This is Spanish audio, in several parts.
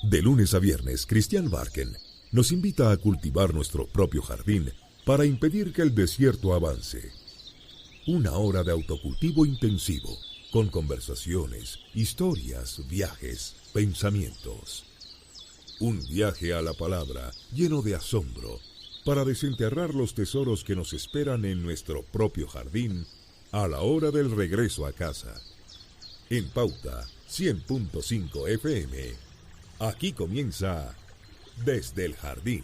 De lunes a viernes, Cristian Barken nos invita a cultivar nuestro propio jardín para impedir que el desierto avance. Una hora de autocultivo intensivo, con conversaciones, historias, viajes, pensamientos. Un viaje a la palabra lleno de asombro para desenterrar los tesoros que nos esperan en nuestro propio jardín a la hora del regreso a casa. En Pauta 100.5 FM. Aquí comienza Desde el Jardín.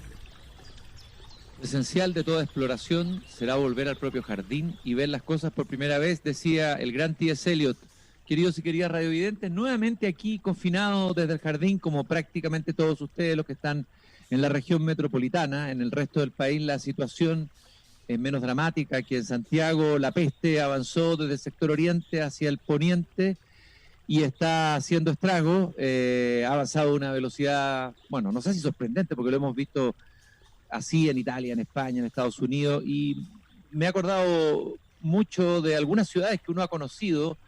Lo esencial de toda exploración será volver al propio jardín y ver las cosas por primera vez, decía el gran T.S. Eliot. Queridos y queridas radiovidentes, nuevamente aquí confinados desde el jardín, como prácticamente todos ustedes los que están en la región metropolitana. En el resto del país la situación es menos dramática que en Santiago. La peste avanzó desde el sector oriente hacia el poniente y está haciendo estragos. Ha avanzado a una velocidad, bueno, no sé si sorprendente, porque lo hemos visto así en Italia, en España, en Estados Unidos, y me he acordado mucho de algunas ciudades que uno ha conocido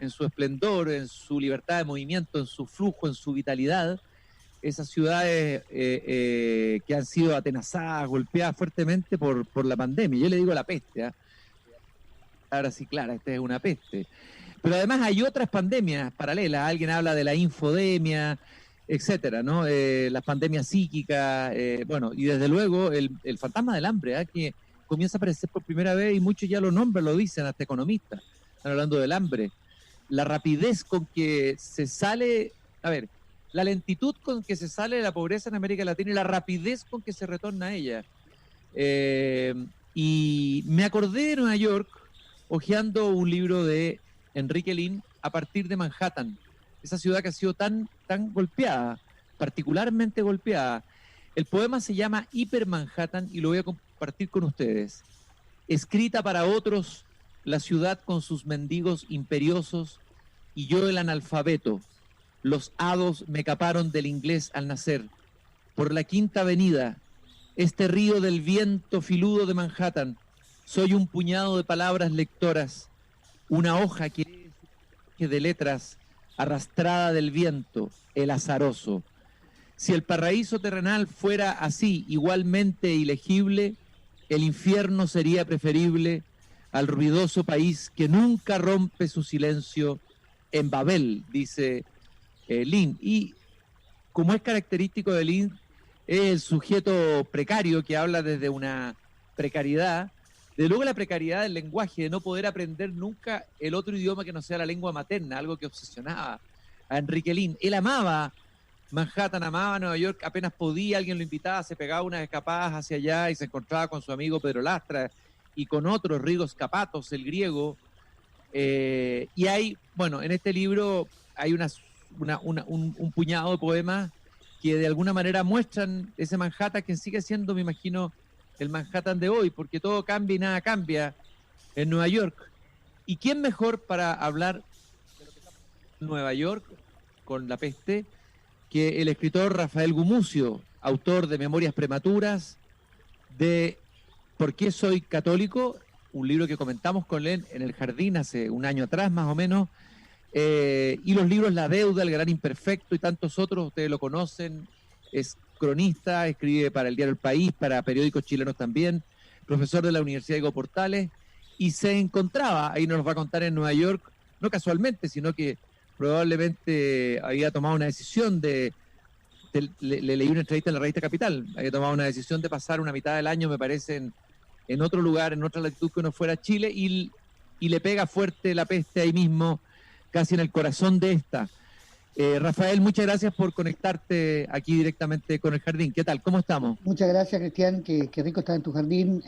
en su esplendor, en su libertad de movimiento, en su flujo, en su vitalidad. Esas ciudades que han sido atenazadas, golpeadas fuertemente por la pandemia. Yo le digo la peste, ¿eh? Ahora sí, claro, esta es una peste. Pero además hay otras pandemias paralelas. Alguien habla de la infodemia, etcétera, ¿no? Las pandemias psíquicas, bueno, y desde luego el fantasma del hambre, que comienza a aparecer por primera vez y muchos ya lo nombran, lo dicen, hasta economistas. Están hablando del hambre. La rapidez con que se sale, a ver, la lentitud con que se sale de la pobreza en América Latina y la rapidez con que se retorna a ella. Y me acordé de Nueva York hojeando un libro de Enrique Lin a partir de Manhattan, esa ciudad que ha sido tan golpeada, particularmente golpeada. El poema se llama Hiper Manhattan y lo voy a compartir con ustedes. Escrita para otros, la ciudad con sus mendigos imperiosos y yo el analfabeto. Los hados me caparon del inglés al nacer. Por la Quinta Avenida, este río del viento filudo de Manhattan, soy un puñado de palabras lectoras, una hoja que de letras arrastrada del viento, el azaroso. Si el paraíso terrenal fuera así, igualmente ilegible, el infierno sería preferible al ruidoso país que nunca rompe su silencio en Babel, dice Lin. Y como es característico de Lin, es el sujeto precario que habla desde una precariedad, de luego la precariedad del lenguaje, de no poder aprender nunca el otro idioma que no sea la lengua materna, algo que obsesionaba a Enrique Lin. Él amaba Manhattan, amaba Nueva York, apenas podía, alguien lo invitaba, se pegaba unas escapadas hacia allá y se encontraba con su amigo Pedro Lastra y con otros, Rigos Capatos, el griego. Y hay, bueno, en este libro hay un puñado de poemas que de alguna manera muestran ese Manhattan que sigue siendo, me imagino, el Manhattan de hoy, porque todo cambia y nada cambia en Nueva York. ¿Y quién mejor para hablar de lo que está pasando en Nueva York con la peste que el escritor Rafael Gumucio, autor de Memorias Prematuras, de ¿Por qué soy católico?, un libro que comentamos con él en el jardín hace un año atrás más o menos, y los libros La Deuda, El Gran Imperfecto y tantos otros, ustedes lo conocen, es cronista, escribe para el diario El País, para periódicos chilenos también, profesor de la Universidad de Diego Portales, y se encontraba, ahí nos va a contar, en Nueva York, no casualmente, sino que probablemente había tomado una decisión le leí una entrevista en la revista Capital, había tomado una decisión de pasar una mitad del año, me parece, en otro lugar, en otra latitud que no fuera Chile, y le pega fuerte la peste ahí mismo, casi en el corazón de esta. Rafael, muchas gracias por conectarte aquí directamente con el jardín. ¿Qué tal? ¿Cómo estamos? Muchas gracias, Cristian. Qué rico estar en tu jardín.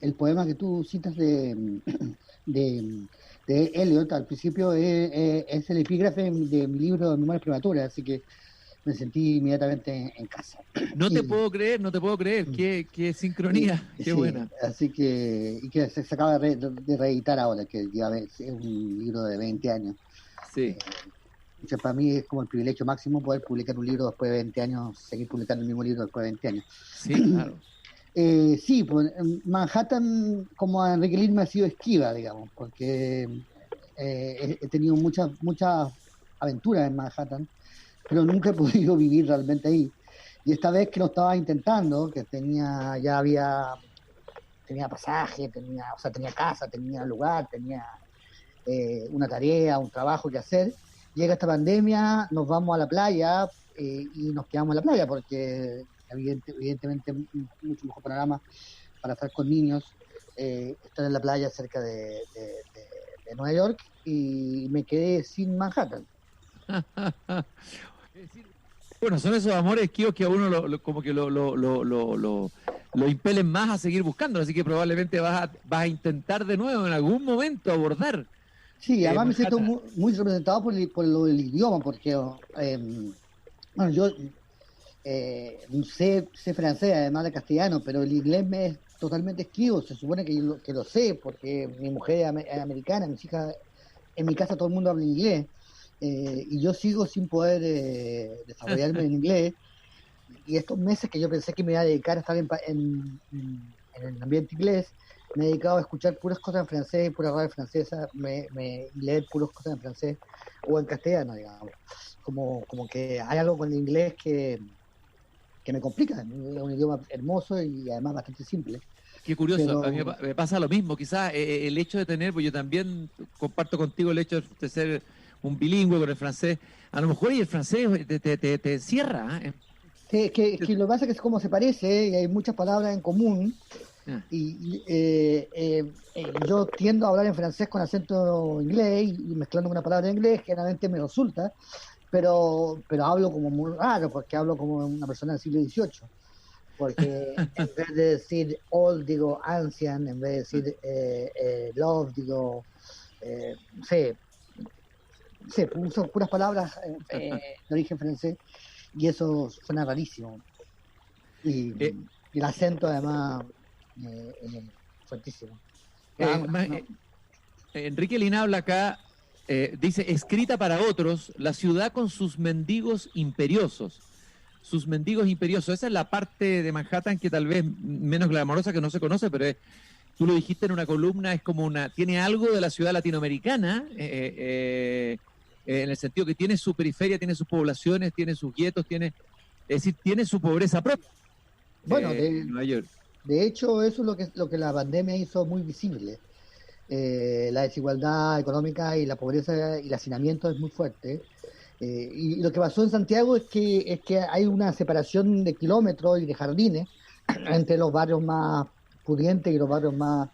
El poema que tú citas de Eliot al principio es el epígrafe de mi libro de Memorias Prematuras, así que me sentí inmediatamente en casa. No te puedo creer. Qué sincronía, qué sí, buena. Así que, y que se acaba de reeditar ahora, que ya ves, es un libro de 20 años. Sí. Para mí es como el privilegio máximo poder publicar un libro después de 20 años, seguir publicando el mismo libro después de 20 años. Sí, claro. Sí, pues Manhattan, como a Enrique Lin, me ha sido esquiva, digamos, porque he tenido muchas aventuras en Manhattan. pero nunca he podido vivir realmente ahí. Y esta vez que lo estaba intentando, que tenía pasaje, tenía casa, tenía lugar, tenía una tarea, un trabajo que hacer. Llega esta pandemia, nos vamos a la playa y nos quedamos en la playa porque evidentemente mucho mejor panorama para estar con niños, estar en la playa cerca de Nueva York, y me quedé sin Manhattan. Bueno, son esos amores, Kio, que a uno como que lo impelen más a seguir buscando, así que probablemente vas a intentar de nuevo en algún momento abordar Sí, además me siento Manhattan. muy representado por lo del idioma, porque bueno, yo sé francés, además de castellano, pero el inglés me es totalmente esquivo. Se supone que lo sé, porque mi mujer es americana, mis hijas, en mi casa todo el mundo habla inglés, y yo sigo sin poder desarrollarme en inglés. Y estos meses que yo pensé que me iba a dedicar a estar en el ambiente inglés, me he dedicado a escuchar puras cosas en francés, pura radio francesa, y leer puras cosas en francés o en castellano, digamos. Como que hay algo con el inglés que me complica. Es un idioma hermoso y además bastante simple. Qué curioso, a mí Pero me pasa lo mismo, quizás el hecho de tener, pues yo también comparto contigo el hecho de ser un bilingüe con el francés, a lo mejor y el francés te cierra, ¿eh? que lo que pasa es que es como se parece, y hay muchas palabras en común, Ah, y yo tiendo a hablar en francés con acento inglés y mezclando una palabra en inglés, generalmente me resulta, pero hablo como muy raro, porque hablo como una persona del siglo XVIII, porque en vez de decir old digo ancient, en vez de decir love digo, no sé, uso puras palabras de origen francés, y eso suena rarísimo. Y, eh, y el acento además fuertísimo. eh, Ah, ma- no, eh, Enrique Lina habla acá, dice, escrita para otros, la ciudad con sus mendigos imperiosos. Sus mendigos imperiosos. Esa es la parte de Manhattan que tal vez menos glamorosa, que no se conoce, pero tú lo dijiste en una columna, es como tiene algo de la ciudad latinoamericana, en el sentido que tiene su periferia, tiene sus poblaciones, tiene sus guetos, es decir, tiene su pobreza propia, bueno, Nueva York. de hecho eso es lo que la pandemia hizo muy visible. La desigualdad económica y la pobreza y el hacinamiento es muy fuerte. Y lo que pasó en Santiago es que hay una separación de kilómetros y de jardines entre los barrios más pudientes y los barrios más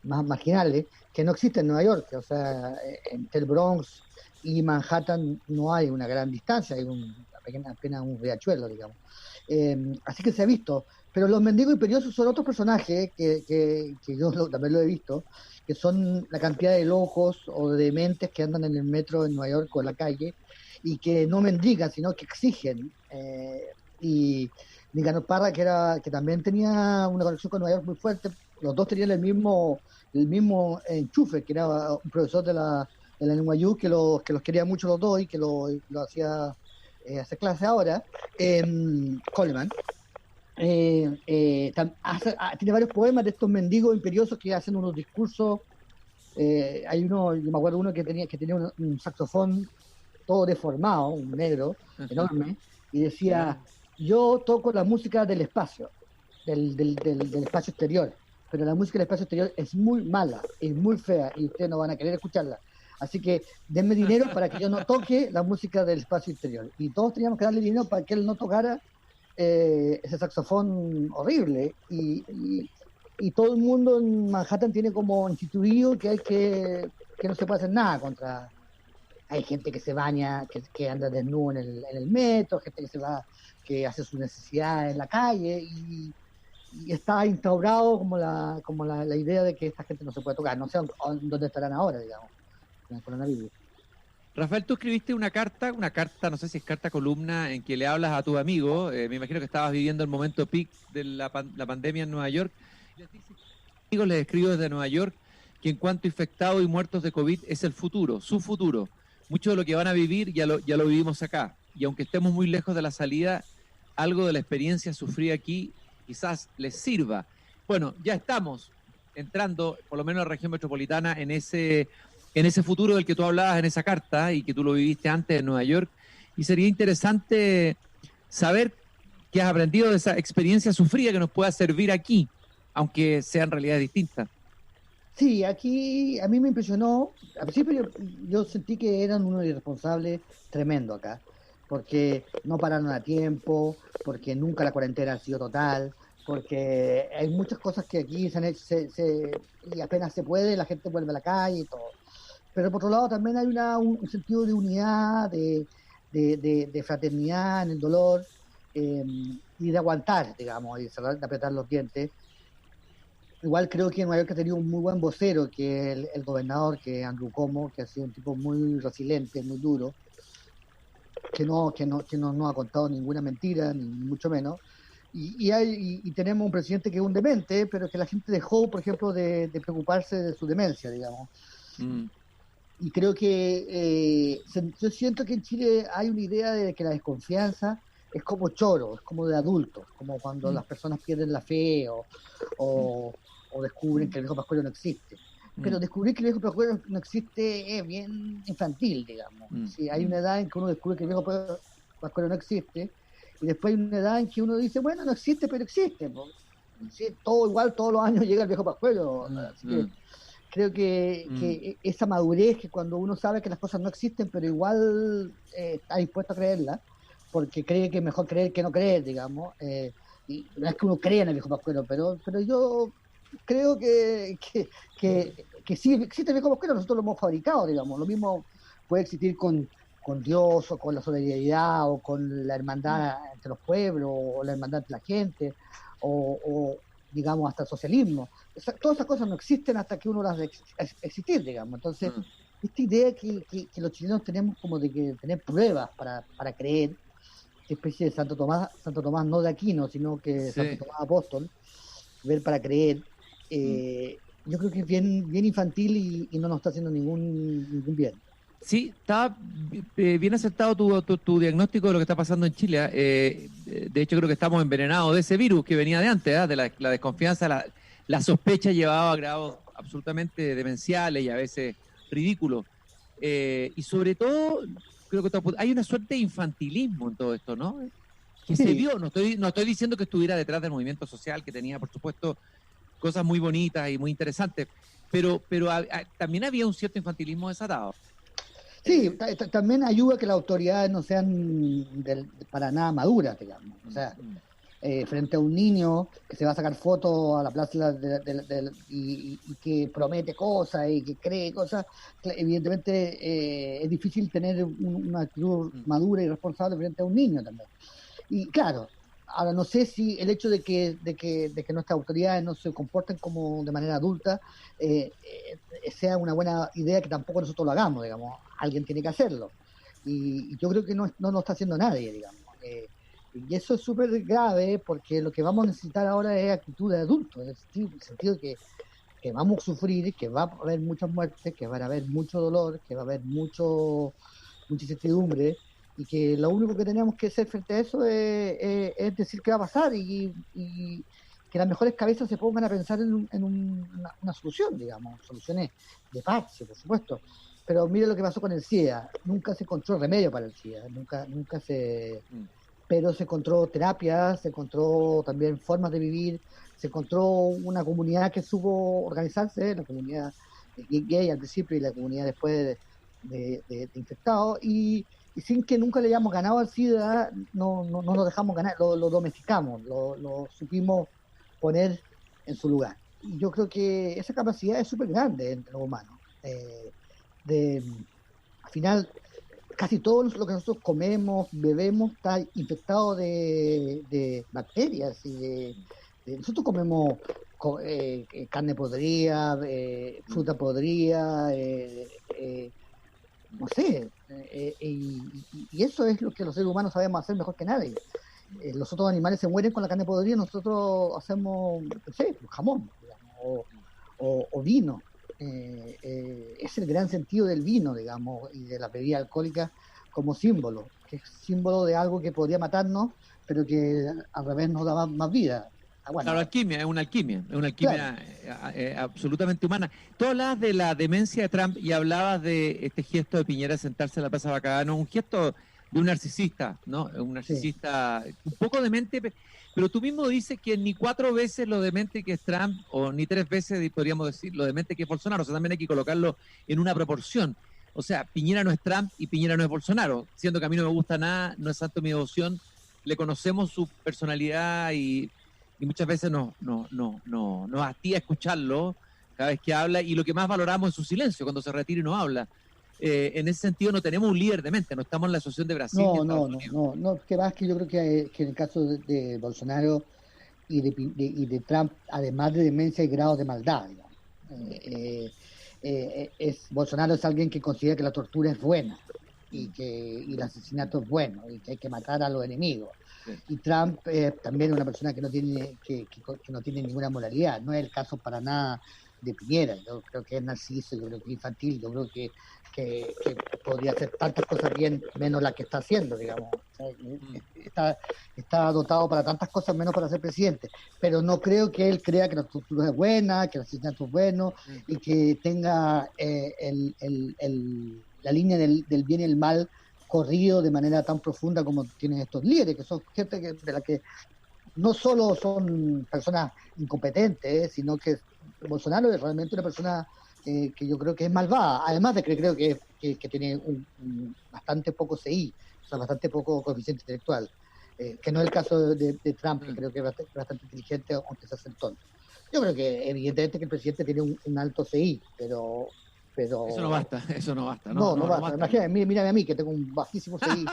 marginales, que no existen en Nueva York. O sea, entre el Bronx y Manhattan no hay una gran distancia, hay apenas un riachuelo, digamos. Así que se ha visto. Pero los mendigos imperiosos son otros personajes que yo también lo he visto, que son la cantidad de locos o de dementes que andan en el metro en Nueva York o en la calle, y que no mendigan, sino que exigen. Y Nicanor Parra, que también tenía una conexión con Nueva York muy fuerte, los dos tenían el mismo enchufe, que era un profesor de la NYU que los quería mucho los dos y que lo hacía hacer clase ahora, Coleman. Tiene varios poemas de estos mendigos imperiosos que hacen unos discursos. Hay uno, yo me acuerdo uno que tenía un saxofón todo deformado, un negro enorme, y decía, Ya. yo toco la música del espacio, del espacio exterior, pero la música del espacio exterior es muy mala, es muy fea, y ustedes no van a querer escucharla. Así que denme dinero para que yo no toque la música del espacio exterior. Y todos teníamos que darle dinero para que él no tocara ese saxofón horrible. Y todo el mundo en Manhattan tiene como instituido que no se puede hacer nada contra. Hay gente que se baña, que anda desnudo en el metro, gente que hace sus necesidades en la calle, y está instaurado como la idea de que esta gente no se puede tocar. No sé dónde estarán ahora, digamos, con el coronavirus. Rafael, tú escribiste una carta, no sé si es carta columna, en que le hablas a tu amigo, me imagino que estabas viviendo el momento peak de la pandemia en Nueva York. Les dices, amigos, les escribo desde Nueva York que en cuanto a infectados y muertos de COVID es el futuro, su futuro. Mucho de lo que van a vivir ya lo vivimos acá. Y aunque estemos muy lejos de la salida, algo de la experiencia sufrida aquí quizás les sirva. Bueno, ya estamos entrando, por lo menos en la región metropolitana, en ese futuro del que tú hablabas en esa carta y que tú lo viviste antes en Nueva York. y sería interesante saber qué has aprendido de esa experiencia sufrida que nos pueda servir aquí, aunque sean realidades distintas. Sí, aquí a mí me impresionó. Al principio yo sentí que eran unos irresponsables tremendo acá, porque no pararon a tiempo, porque nunca la cuarentena ha sido total, porque hay muchas cosas que aquí se han hecho, y apenas se puede, la gente vuelve a la calle y todo. Pero por otro lado también hay un sentido de unidad, de fraternidad en el dolor, y de aguantar, digamos, y de apretar los dientes. Igual creo que Nueva York ha tenido un muy buen vocero, que es el gobernador, que es Andrew Cuomo, que ha sido un tipo muy resiliente, muy duro, que no ha contado ninguna mentira, ni mucho menos. Y tenemos un presidente que es un demente, pero que la gente dejó, por ejemplo, de preocuparse de su demencia, digamos. Y creo que yo siento que en Chile hay una idea de que la desconfianza es como choro, es como de adultos, como cuando las personas pierden la fe o descubren que el viejo Pascuero no existe. Pero descubrir que el viejo Pascuero no existe es bien infantil, digamos. Sí, hay una edad en que uno descubre que el viejo Pascuero no existe, y después hay una edad en que uno dice, bueno, no existe, pero existe. Sí, todo igual, todos los años llega el viejo Pascuero. Así que creo que esa madurez, que cuando uno sabe que las cosas no existen, pero igual está dispuesto a creerlas, porque cree que es mejor creer que no creer, digamos. Y no es que uno crea en el viejo Pascuero, pero yo creo que sí existe el viejo Pascuero, nosotros lo hemos fabricado, digamos. Lo mismo puede existir con Dios, o con la solidaridad, o con la hermandad entre los pueblos, o la hermandad entre la gente, o digamos, hasta el socialismo. Todas esas cosas no existen hasta que uno las ve existir, digamos. Entonces, esta idea que los chilenos tenemos como de que tener pruebas para creer, especie de Santo Tomás no de Aquino, sino que Santo Tomás Apóstol, ver para creer, yo creo que es bien infantil y no nos está haciendo ningún bien. Sí, está bien acertado tu diagnóstico de lo que está pasando en Chile. De hecho, creo que estamos envenenados de ese virus que venía de antes, de la desconfianza, la sospecha llevaba a grados absolutamente demenciales y a veces ridículos. Y sobre todo, creo que hay una suerte de infantilismo en todo esto, ¿no? Que se vio, no estoy diciendo que estuviera detrás del movimiento social, que tenía, por supuesto, cosas muy bonitas y muy interesantes, pero también había un cierto infantilismo desatado. Sí, también ayuda a que las autoridades no sean para nada maduras, digamos. O sea, frente a un niño que se va a sacar fotos a la plaza y que promete cosas y que cree cosas, evidentemente es difícil tener una actitud madura y responsable frente a un niño también. Y claro, ahora no sé si el hecho de que nuestras autoridades no se comporten como de manera adulta sea una buena idea, que tampoco nosotros lo hagamos, digamos. Alguien tiene que hacerlo. Y yo creo que no lo está haciendo nadie, digamos. Y eso es súper grave, porque lo que vamos a necesitar ahora es actitud de adultos, en el sentido de que vamos a sufrir, que va a haber muchas muertes, que va a haber mucho dolor, que va a haber mucha incertidumbre, y que lo único que tenemos que hacer frente a eso es decir qué va a pasar, y que las mejores cabezas se pongan a pensar en una solución, digamos, soluciones de paz, por supuesto. Pero mire lo que pasó con el SIDA. Nunca se encontró remedio para el SIDA, pero se encontró terapia, se encontró también formas de vivir, se encontró una comunidad que supo organizarse, la comunidad gay al principio y la comunidad después de infectados, y sin que nunca le hayamos ganado al SIDA, no lo dejamos ganar, lo domesticamos, lo supimos poner en su lugar. Y yo creo que esa capacidad es súper grande entre los humanos. Al final, casi todo lo que nosotros comemos, bebemos, está infectado de bacterias. Nosotros comemos carne podrida, fruta podrida, no sé, y eso es lo que los seres humanos sabemos hacer mejor que nadie. Los otros animales se mueren con la carne podrida, nosotros hacemos, no sé, jamón, digamos, o vino. Es el gran sentido del vino, digamos, y de la bebida alcohólica como símbolo, que es símbolo de algo que podría matarnos, pero que al revés nos da más vida. Bueno, claro, alquimia, es una alquimia claro. Absolutamente humana. Tú hablabas de la demencia de Trump y hablabas de este gesto de Piñera sentarse en la Plaza Baquedano, un gesto de un narcisista, ¿no? Un narcisista un poco demente, pero tú mismo dices que ni 4 veces lo demente que es Trump, o ni 3 veces, podríamos decir, lo demente que es Bolsonaro. O sea, también hay que colocarlo en una proporción. O sea, Piñera no es Trump y Piñera no es Bolsonaro. Siendo que a mí no me gusta nada, no es santo mi devoción, le conocemos su personalidad y muchas veces nos hastía escucharlo cada vez que habla, y lo que más valoramos es su silencio cuando se retira y no habla. En ese sentido no tenemos un líder de mente, no estamos en la asociación de Brasil. No, que más que yo creo que en el caso de Bolsonaro y de Trump, además de demencia, hay grados de maldad, digamos. Bolsonaro es alguien que considera que la tortura es buena y el asesinato es bueno y que hay que matar a los enemigos. Sí. Y Trump también es una persona que no tiene que no tiene ninguna moralidad. No es el caso para nada de Piñera. Yo creo que es narciso, yo creo que es infantil, yo creo que podría hacer tantas cosas bien, menos las que está haciendo, digamos. O sea, está dotado para tantas cosas, menos para ser presidente. Pero no creo que él crea que la estructura es buena, que el asesinato es bueno, y que tenga la línea del bien y el mal corrido de manera tan profunda como tienen estos líderes, que son gente de la que no solo son personas incompetentes, sino que Bolsonaro es realmente una persona que yo creo que es malvada, además de que creo que tiene bastante poco CI, o sea, bastante poco coeficiente intelectual, que no es el caso de Trump, que creo que es bastante inteligente, aunque se hace el tonto. Yo creo que evidentemente que el presidente tiene un alto CI, pero eso no basta. No basta. Imagínate, mírame a mí, que tengo un bajísimo CI.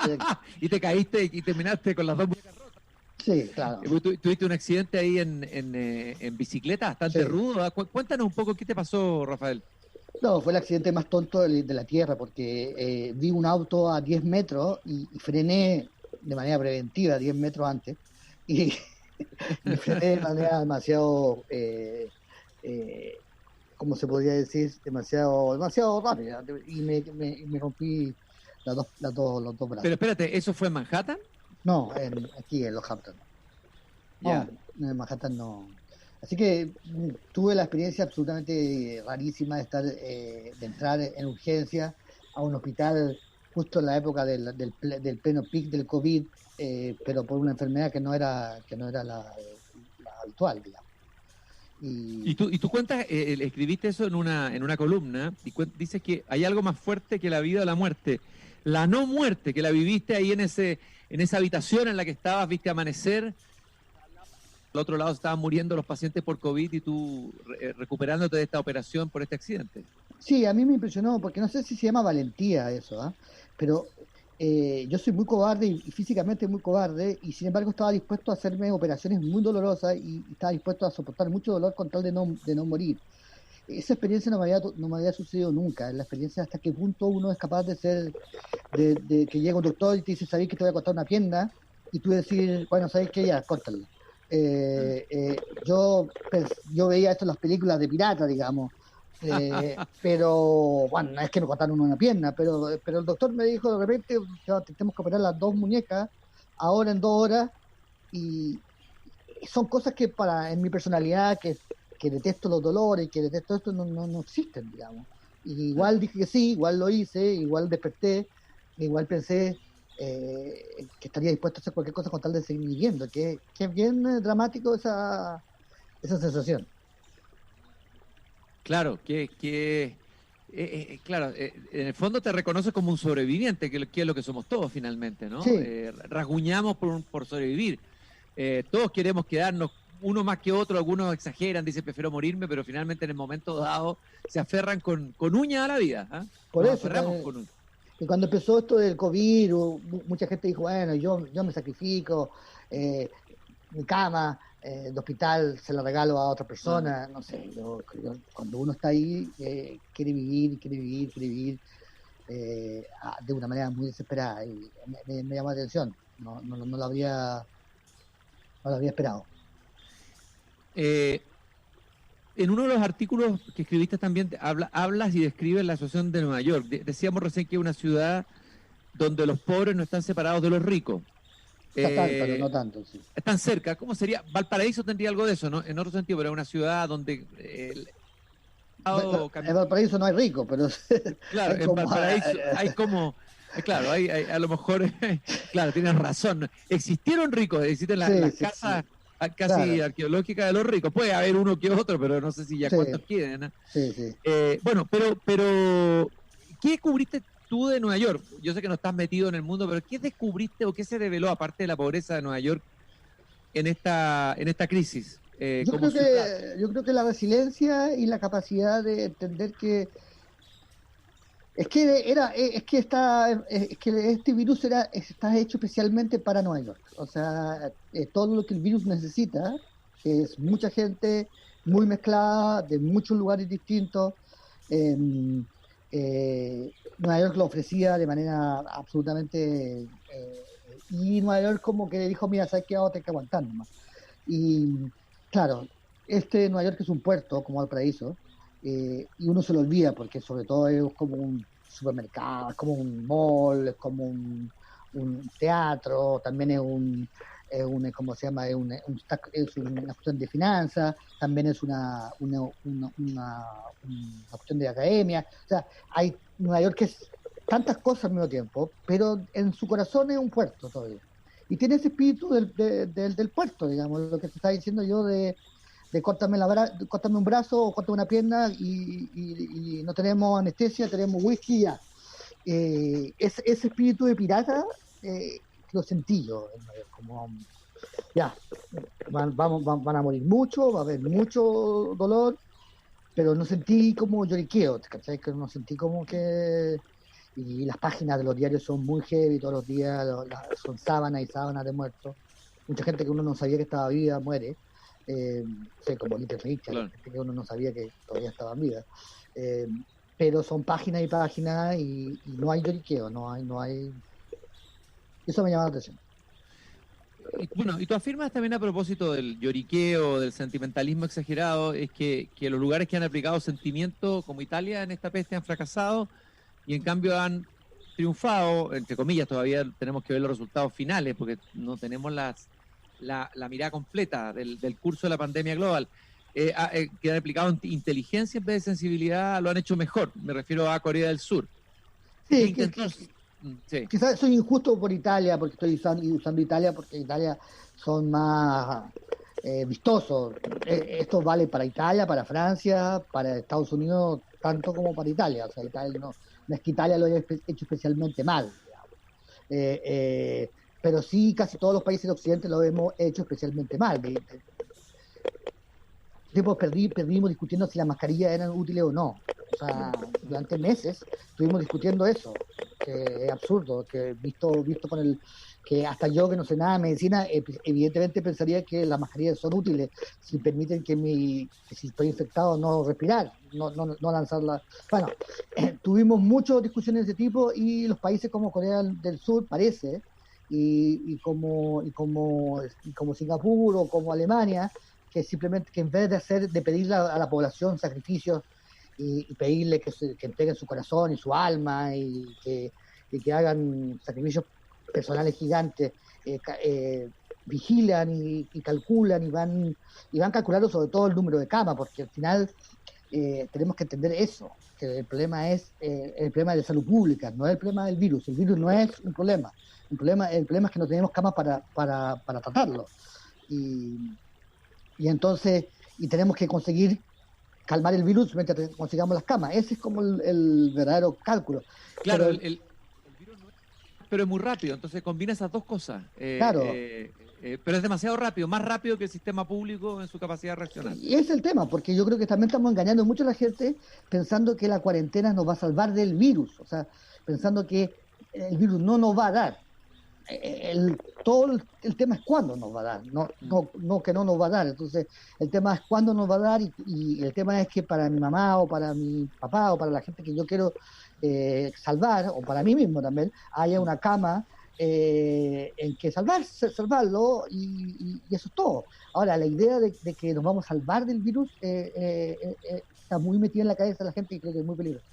Y te caíste y terminaste con las 2 muñecas rotas. Sí, claro. Tuviste un accidente ahí en bicicleta bastante rudo. Cuéntanos un poco qué te pasó, Rafael. No, fue el accidente más tonto de la Tierra, porque vi un auto a 10 metros y frené de manera preventiva 10 metros antes. Y me frené de manera demasiado... ¿cómo se podría decir? Demasiado rápida, y me rompí los dos brazos. Pero espérate, ¿eso fue en Manhattan? No, aquí en Los Hamptons. Yeah. No, en Manhattan no. Así que tuve la experiencia absolutamente rarísima de entrar en urgencia a un hospital justo en la época del pleno pic del COVID, pero por una enfermedad que no era la habitual, digamos. Y tú cuentas, escribiste eso en una columna, y dices que hay algo más fuerte que la vida o la muerte. La no muerte, que la viviste ahí en esa habitación en la que estabas, viste amanecer. Al otro lado estaban muriendo los pacientes por COVID y tú recuperándote de esta operación por este accidente. Sí, a mí me impresionó, porque no sé si se llama valentía eso, pero yo soy muy cobarde y físicamente muy cobarde, y sin embargo estaba dispuesto a hacerme operaciones muy dolorosas y estaba dispuesto a soportar mucho dolor con tal de no morir. Esa experiencia no me había sucedido nunca, la experiencia hasta qué punto uno es capaz de que llega un doctor y te dice, ¿sabes que te voy a cortar una pierna? Y tú decir, bueno, ¿sabes qué? Ya, córtalo. Yo veía esto en las películas de pirata, digamos, pero bueno, no es que me cortaron una pierna, pero el doctor me dijo de repente que tenemos que operar las 2 muñecas ahora en 2 horas, y son cosas que en mi personalidad, que detesto los dolores, que detesto esto, no existen, digamos. Y igual dije que sí, igual lo hice, igual desperté, igual pensé que estaría dispuesto a hacer cualquier cosa con tal de seguir viviendo, que es bien dramático esa sensación. Claro, claro, en el fondo te reconoces como un sobreviviente, que es lo que somos todos finalmente, ¿no? Sí. Rasguñamos por sobrevivir. Todos queremos quedarnos, uno más que otro, algunos exageran, dicen prefiero morirme, pero finalmente en el momento dado se aferran con uñas a la vida. Por Nos eso, aferramos con uñas. Y cuando empezó esto del COVID, mucha gente dijo, bueno, yo me sacrifico, mi cama de hospital se la regalo a otra persona, no sé, cuando uno está ahí, quiere vivir de una manera muy desesperada, y me llama la atención, no lo habría esperado. En uno de los artículos que escribiste también hablas y describes la situación de Nueva York. Decíamos recién que es una ciudad donde los pobres no están separados de los ricos. Pero no tanto, sí. Están cerca. ¿Cómo sería? Valparaíso tendría algo de eso, ¿no? En otro sentido, pero es una ciudad donde... En Valparaíso no hay ricos, pero... Claro, en Valparaíso hay como Claro, a lo mejor, claro, tienes razón. Existieron ricos, existen las casas casi arqueológicas de los ricos. Puede haber uno que otro, pero no sé si ya cuántos queden, ¿no? Bueno, pero ¿qué descubriste tú de Nueva York? Yo sé que no estás metido en el mundo, pero ¿qué descubriste o qué se reveló, aparte de la pobreza de Nueva York, en esta crisis? Yo creo que la resiliencia y la capacidad de entender que este virus está hecho especialmente para Nueva York. O sea, todo lo que el virus necesita es mucha gente muy mezclada, de muchos lugares distintos. Nueva York lo ofrecía de manera absolutamente... y Nueva York como que dijo, mira, ¿sabes qué? Vamos a tener que aguantar nomás. Y claro, Nueva York es un puerto, como Valparaíso, y uno se lo olvida porque sobre todo es como un supermercado, es como un mall, es como un teatro, también es ¿cómo se llama? Es una cuestión de finanzas, también es una cuestión de academia. O sea, Nueva York es tantas cosas al mismo tiempo, pero en su corazón es un puerto todavía. Y tiene ese espíritu del puerto, digamos, lo que te estaba diciendo yo de córtame un brazo o córtame una pierna y no tenemos anestesia, tenemos whisky ya. Ese espíritu de pirata lo sentí yo, como ya, van a morir mucho, va a haber mucho dolor, pero no sentí como lloriqueo, ¿cachai? Que no sentí como que... Y las páginas de los diarios son muy heavy todos los días, son sábanas y sábanas de muertos. Mucha gente que uno no sabía que estaba viva muere. Como Little Richard, claro. Que uno no sabía que todavía estaba en vida. Pero son páginas y páginas y no hay lloriqueo, no hay... Eso me llama la atención. Y tú afirmas también a propósito del lloriqueo, del sentimentalismo exagerado, es que los lugares que han aplicado sentimiento, como Italia en esta peste, han fracasado y en cambio han triunfado, entre comillas. Todavía tenemos que ver los resultados finales porque no tenemos la mirada completa del curso de la pandemia global. Que han aplicado inteligencia en vez de sensibilidad, lo han hecho mejor. Me refiero a Corea del Sur. Sí, quizás soy injusto por Italia, porque estoy usando Italia, porque Italia son más vistosos. Esto vale para Italia, para Francia, para Estados Unidos, tanto como para Italia. O sea, Italia no es que Italia lo haya hecho especialmente mal, pero sí casi todos los países del occidente lo hemos hecho especialmente mal. Perdimos discutiendo si las mascarillas eran útiles o no. O sea, durante meses estuvimos discutiendo eso, que es absurdo, que visto con que hasta yo, que no sé nada de medicina, evidentemente pensaría que las mascarillas son útiles si permiten que si estoy infectado no respirar, no lanzarla. Bueno, tuvimos muchas discusiones de ese tipo y los países como Corea del Sur, parece, y como Singapur o como Alemania, que simplemente que en vez de pedirle a la población sacrificios y pedirle que entreguen su corazón y su alma y que hagan sacrificios personales gigantes, vigilan y calculan y van calculando sobre todo el número de camas, porque al final tenemos que entender eso, que el problema es el problema de salud pública, no es el problema del virus. El virus no es un problema, el problema es que no tenemos camas para tratarlo. Y entonces tenemos que conseguir calmar el virus mientras consigamos las camas. Ese es como el verdadero cálculo. Claro, el virus no es, pero es muy rápido, entonces combina esas dos cosas. Claro. Pero es demasiado rápido, más rápido que el sistema público en su capacidad reaccional. Y ese es el tema, porque yo creo que también estamos engañando mucho a la gente pensando que la cuarentena nos va a salvar del virus, o sea, pensando que el virus no nos va a dar. Todo el tema es cuándo nos va a dar, no que no nos va a dar. Entonces el tema es cuándo nos va a dar y el tema es que para mi mamá o para mi papá o para la gente que yo quiero salvar, o para mí mismo también, haya una cama en que salvarlo y eso es todo. Ahora, la idea de que nos vamos a salvar del virus está muy metida en la cabeza de la gente y creo que es muy peligroso.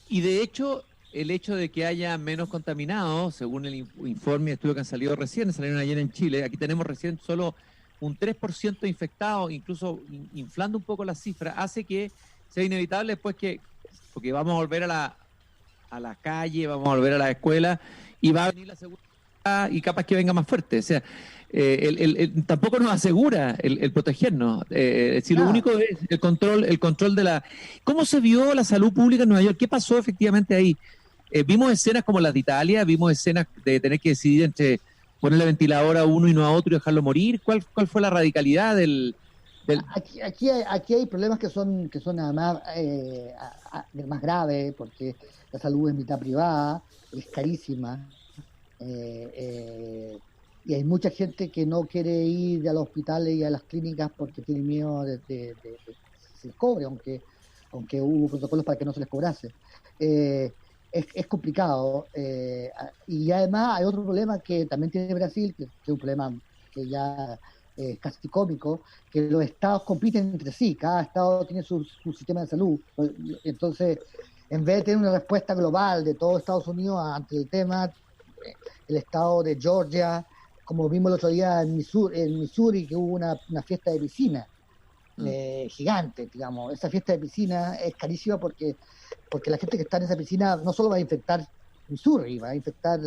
Y de hecho, el hecho de que haya menos contaminados, según el informe y estudio que han salido recién, salieron ayer en Chile, aquí tenemos recién solo un 3% infectados, incluso inflando un poco la cifra, hace que sea inevitable después porque vamos a volver a a la calle, vamos a volver a la escuela, y va a venir la segunda y capaz que venga más fuerte. O sea, tampoco nos asegura el protegernos. Si lo único es el control de la... ¿Cómo se vio la salud pública en Nueva York? ¿Qué pasó efectivamente ahí? Vimos escenas como las de Italia, vimos escenas de tener que decidir entre ponerle ventilador a uno y no a otro y dejarlo morir. ¿Cuál fue la radicalidad del...? Aquí hay problemas que son además más graves, porque la salud es mitad privada, es carísima, y hay mucha gente que no quiere ir a los hospitales y a las clínicas porque tiene miedo de que se les cobre, aunque hubo protocolos para que no se les cobrase. Es complicado, y además hay otro problema que también tiene Brasil, que es un problema que ya casi cómico, que los estados compiten entre sí, cada estado tiene su sistema de salud. Entonces, en vez de tener una respuesta global de todo Estados Unidos ante el tema, el estado de Georgia, como vimos el otro día en Missouri, que hubo una fiesta de piscina gigante, digamos. Esa fiesta de piscina es carísima porque la gente que está en esa piscina no solo va a infectar Missouri, va a infectar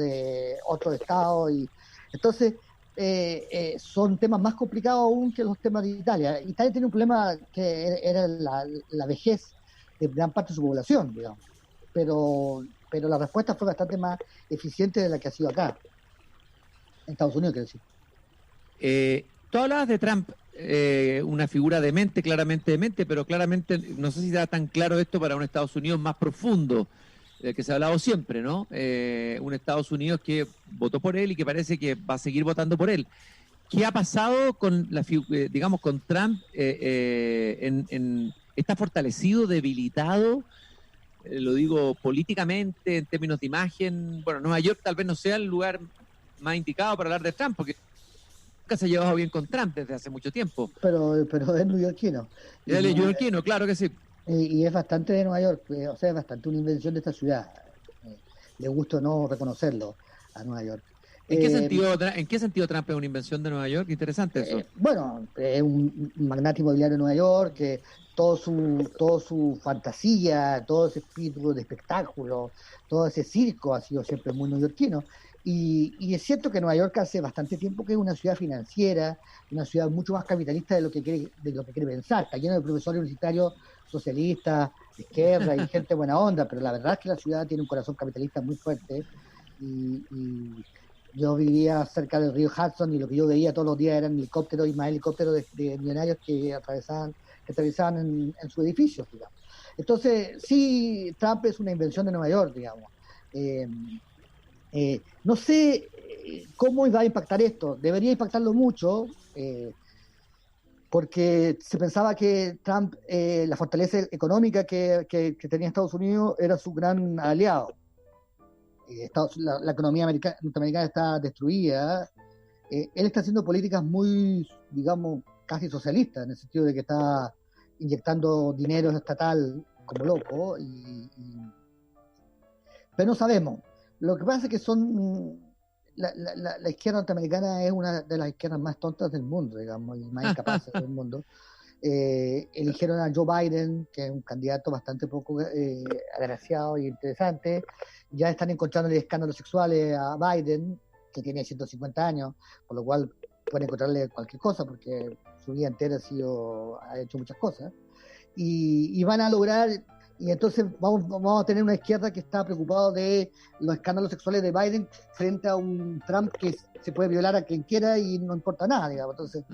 otros estados, y entonces son temas más complicados aún que los temas de Italia. Italia tiene un problema que era la vejez de gran parte de su población, digamos, pero la respuesta fue bastante más eficiente de la que ha sido acá, en Estados Unidos, quiero decir. Tú hablabas de Trump, una figura demente, claramente demente, pero claramente no sé si da tan claro esto para un Estados Unidos más profundo, del que se ha hablado siempre, ¿no? Un Estados Unidos que votó por él y que parece que va a seguir votando por él. ¿Qué ha pasado con digamos, con Trump? ¿Está fortalecido, debilitado? Lo digo políticamente, en términos de imagen. Bueno, Nueva York tal vez no sea el lugar más indicado para hablar de Trump, porque nunca se ha llevado bien con Trump desde hace mucho tiempo. Pero es neoyorquino. Es neoyorquino, claro que sí. Y es bastante de Nueva York, o sea, es bastante una invención de esta ciudad. Le gusta o no reconocerlo a Nueva York. ¿En qué sentido Trump es una invención de Nueva York? Interesante eso. Bueno, es un magnate inmobiliario de Nueva York, que todo su fantasía, todo ese espíritu de espectáculo, todo ese circo ha sido siempre muy neoyorquino. Y es cierto que Nueva York hace bastante tiempo que es una ciudad financiera, una ciudad mucho más capitalista de lo que quiere pensar. Está lleno de profesores universitarios socialistas, de izquierda y gente buena onda, pero la verdad es que la ciudad tiene un corazón capitalista muy fuerte. Y yo vivía cerca del río Hudson, y lo que yo veía todos los días eran helicópteros y más helicópteros de millonarios que atravesaban en su edificio, digamos. Entonces, sí, Trump es una invención de Nueva York, digamos. No sé cómo va a impactar esto. Debería impactarlo mucho, porque se pensaba que Trump, la fortaleza económica que tenía Estados Unidos, era su gran aliado. La economía norteamericana está destruida. Él está haciendo políticas muy, digamos, casi socialistas, en el sentido de que está inyectando dinero estatal como loco, pero no sabemos. Lo que pasa es que la izquierda norteamericana es una de las izquierdas más tontas del mundo, digamos, y más incapaces del mundo. Eligieron a Joe Biden, que es un candidato bastante poco agraciado y interesante. Ya están encontrándole escándalos sexuales a Biden, que tiene 150 años, por lo cual pueden encontrarle cualquier cosa, porque su vida entera ha hecho muchas cosas. Y van a lograr... Y entonces vamos a tener una izquierda que está preocupada de los escándalos sexuales de Biden frente a un Trump que se puede violar a quien quiera y no importa nada, digamos. Entonces,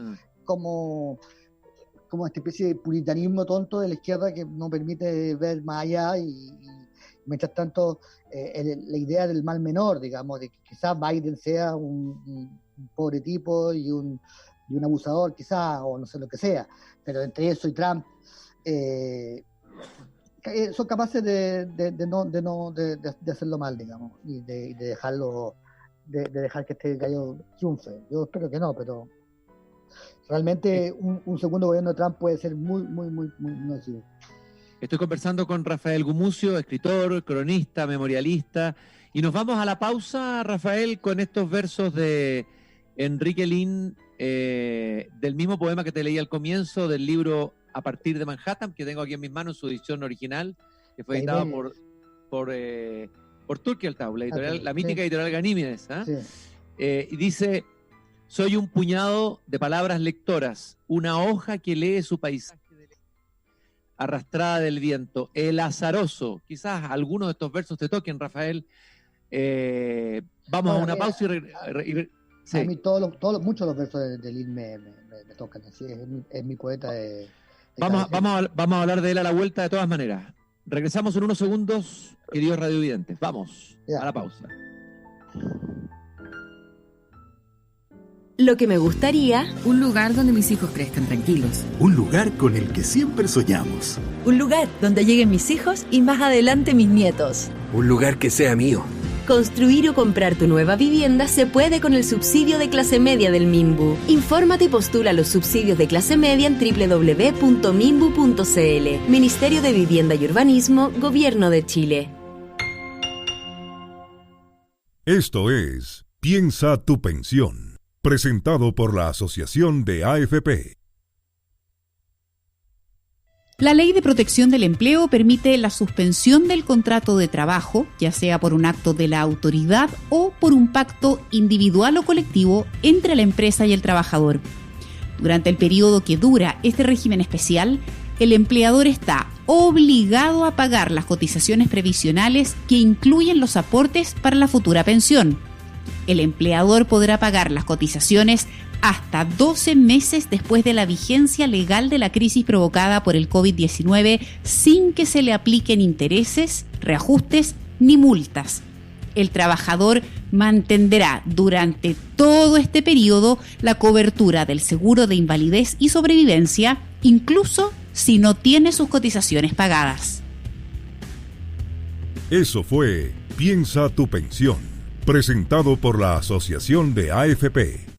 como esta especie de puritanismo tonto de la izquierda que no permite ver más allá, y mientras tanto la idea del mal menor, digamos, de que quizás Biden sea un pobre tipo y un abusador quizás, o no sé lo que sea, pero entre eso y Trump... son capaces de hacerlo mal, digamos, y de dejarlo, de dejar que este gallo triunfe. Yo espero que no, pero realmente un segundo gobierno de Trump puede ser muy, muy, muy, muy nocivo. Estoy conversando con Rafael Gumucio, escritor, cronista, memorialista, y nos vamos a la pausa, Rafael, con estos versos de Enrique Lin, del mismo poema que te leí al comienzo, del libro A partir de Manhattan, que tengo aquí en mis manos, su edición original, que fue editada por por Turkeltau, la mítica sí. editorial Ganímedes. Sí. Y dice: soy un puñado de palabras lectoras, una hoja que lee su paisaje arrastrada del viento, el azaroso. Quizás algunos de estos versos te toquen, Rafael. Vamos a una pausa sí. A mí muchos de los versos de Lin me tocan. Así es mi poeta de vamos a hablar de él a la vuelta de todas maneras. Regresamos en unos segundos, queridos radiovidentes. Vamos a la pausa. Lo que me gustaría... Un lugar donde mis hijos crezcan tranquilos. Un lugar con el que siempre soñamos. Un lugar donde lleguen mis hijos y más adelante mis nietos. Un lugar que sea mío. Construir o comprar tu nueva vivienda se puede con el subsidio de clase media del MIMBU. Infórmate y postula los subsidios de clase media en www.mimbu.cl. Ministerio de Vivienda y Urbanismo, Gobierno de Chile. Esto es Piensa tu pensión, presentado por la Asociación de AFP. La Ley de Protección del Empleo permite la suspensión del contrato de trabajo, ya sea por un acto de la autoridad o por un pacto individual o colectivo entre la empresa y el trabajador. Durante el periodo que dura este régimen especial, el empleador está obligado a pagar las cotizaciones previsionales que incluyen los aportes para la futura pensión. El empleador podrá pagar las cotizaciones hasta 12 meses después de la vigencia legal de la crisis provocada por el COVID-19 sin que se le apliquen intereses, reajustes ni multas. El trabajador mantendrá durante todo este periodo la cobertura del seguro de invalidez y sobrevivencia, incluso si no tiene sus cotizaciones pagadas. Eso fue Piensa tu pensión, presentado por la Asociación de AFP.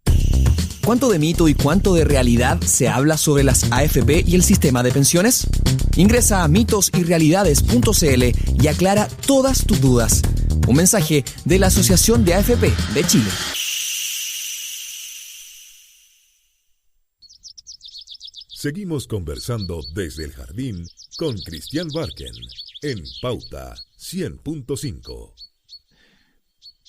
¿Cuánto de mito y cuánto de realidad se habla sobre las AFP y el sistema de pensiones? Ingresa a mitosyrrealidades.cl y aclara todas tus dudas. Un mensaje de la Asociación de AFP de Chile. Seguimos conversando desde el jardín con Cristian Barken en Pauta 100.5.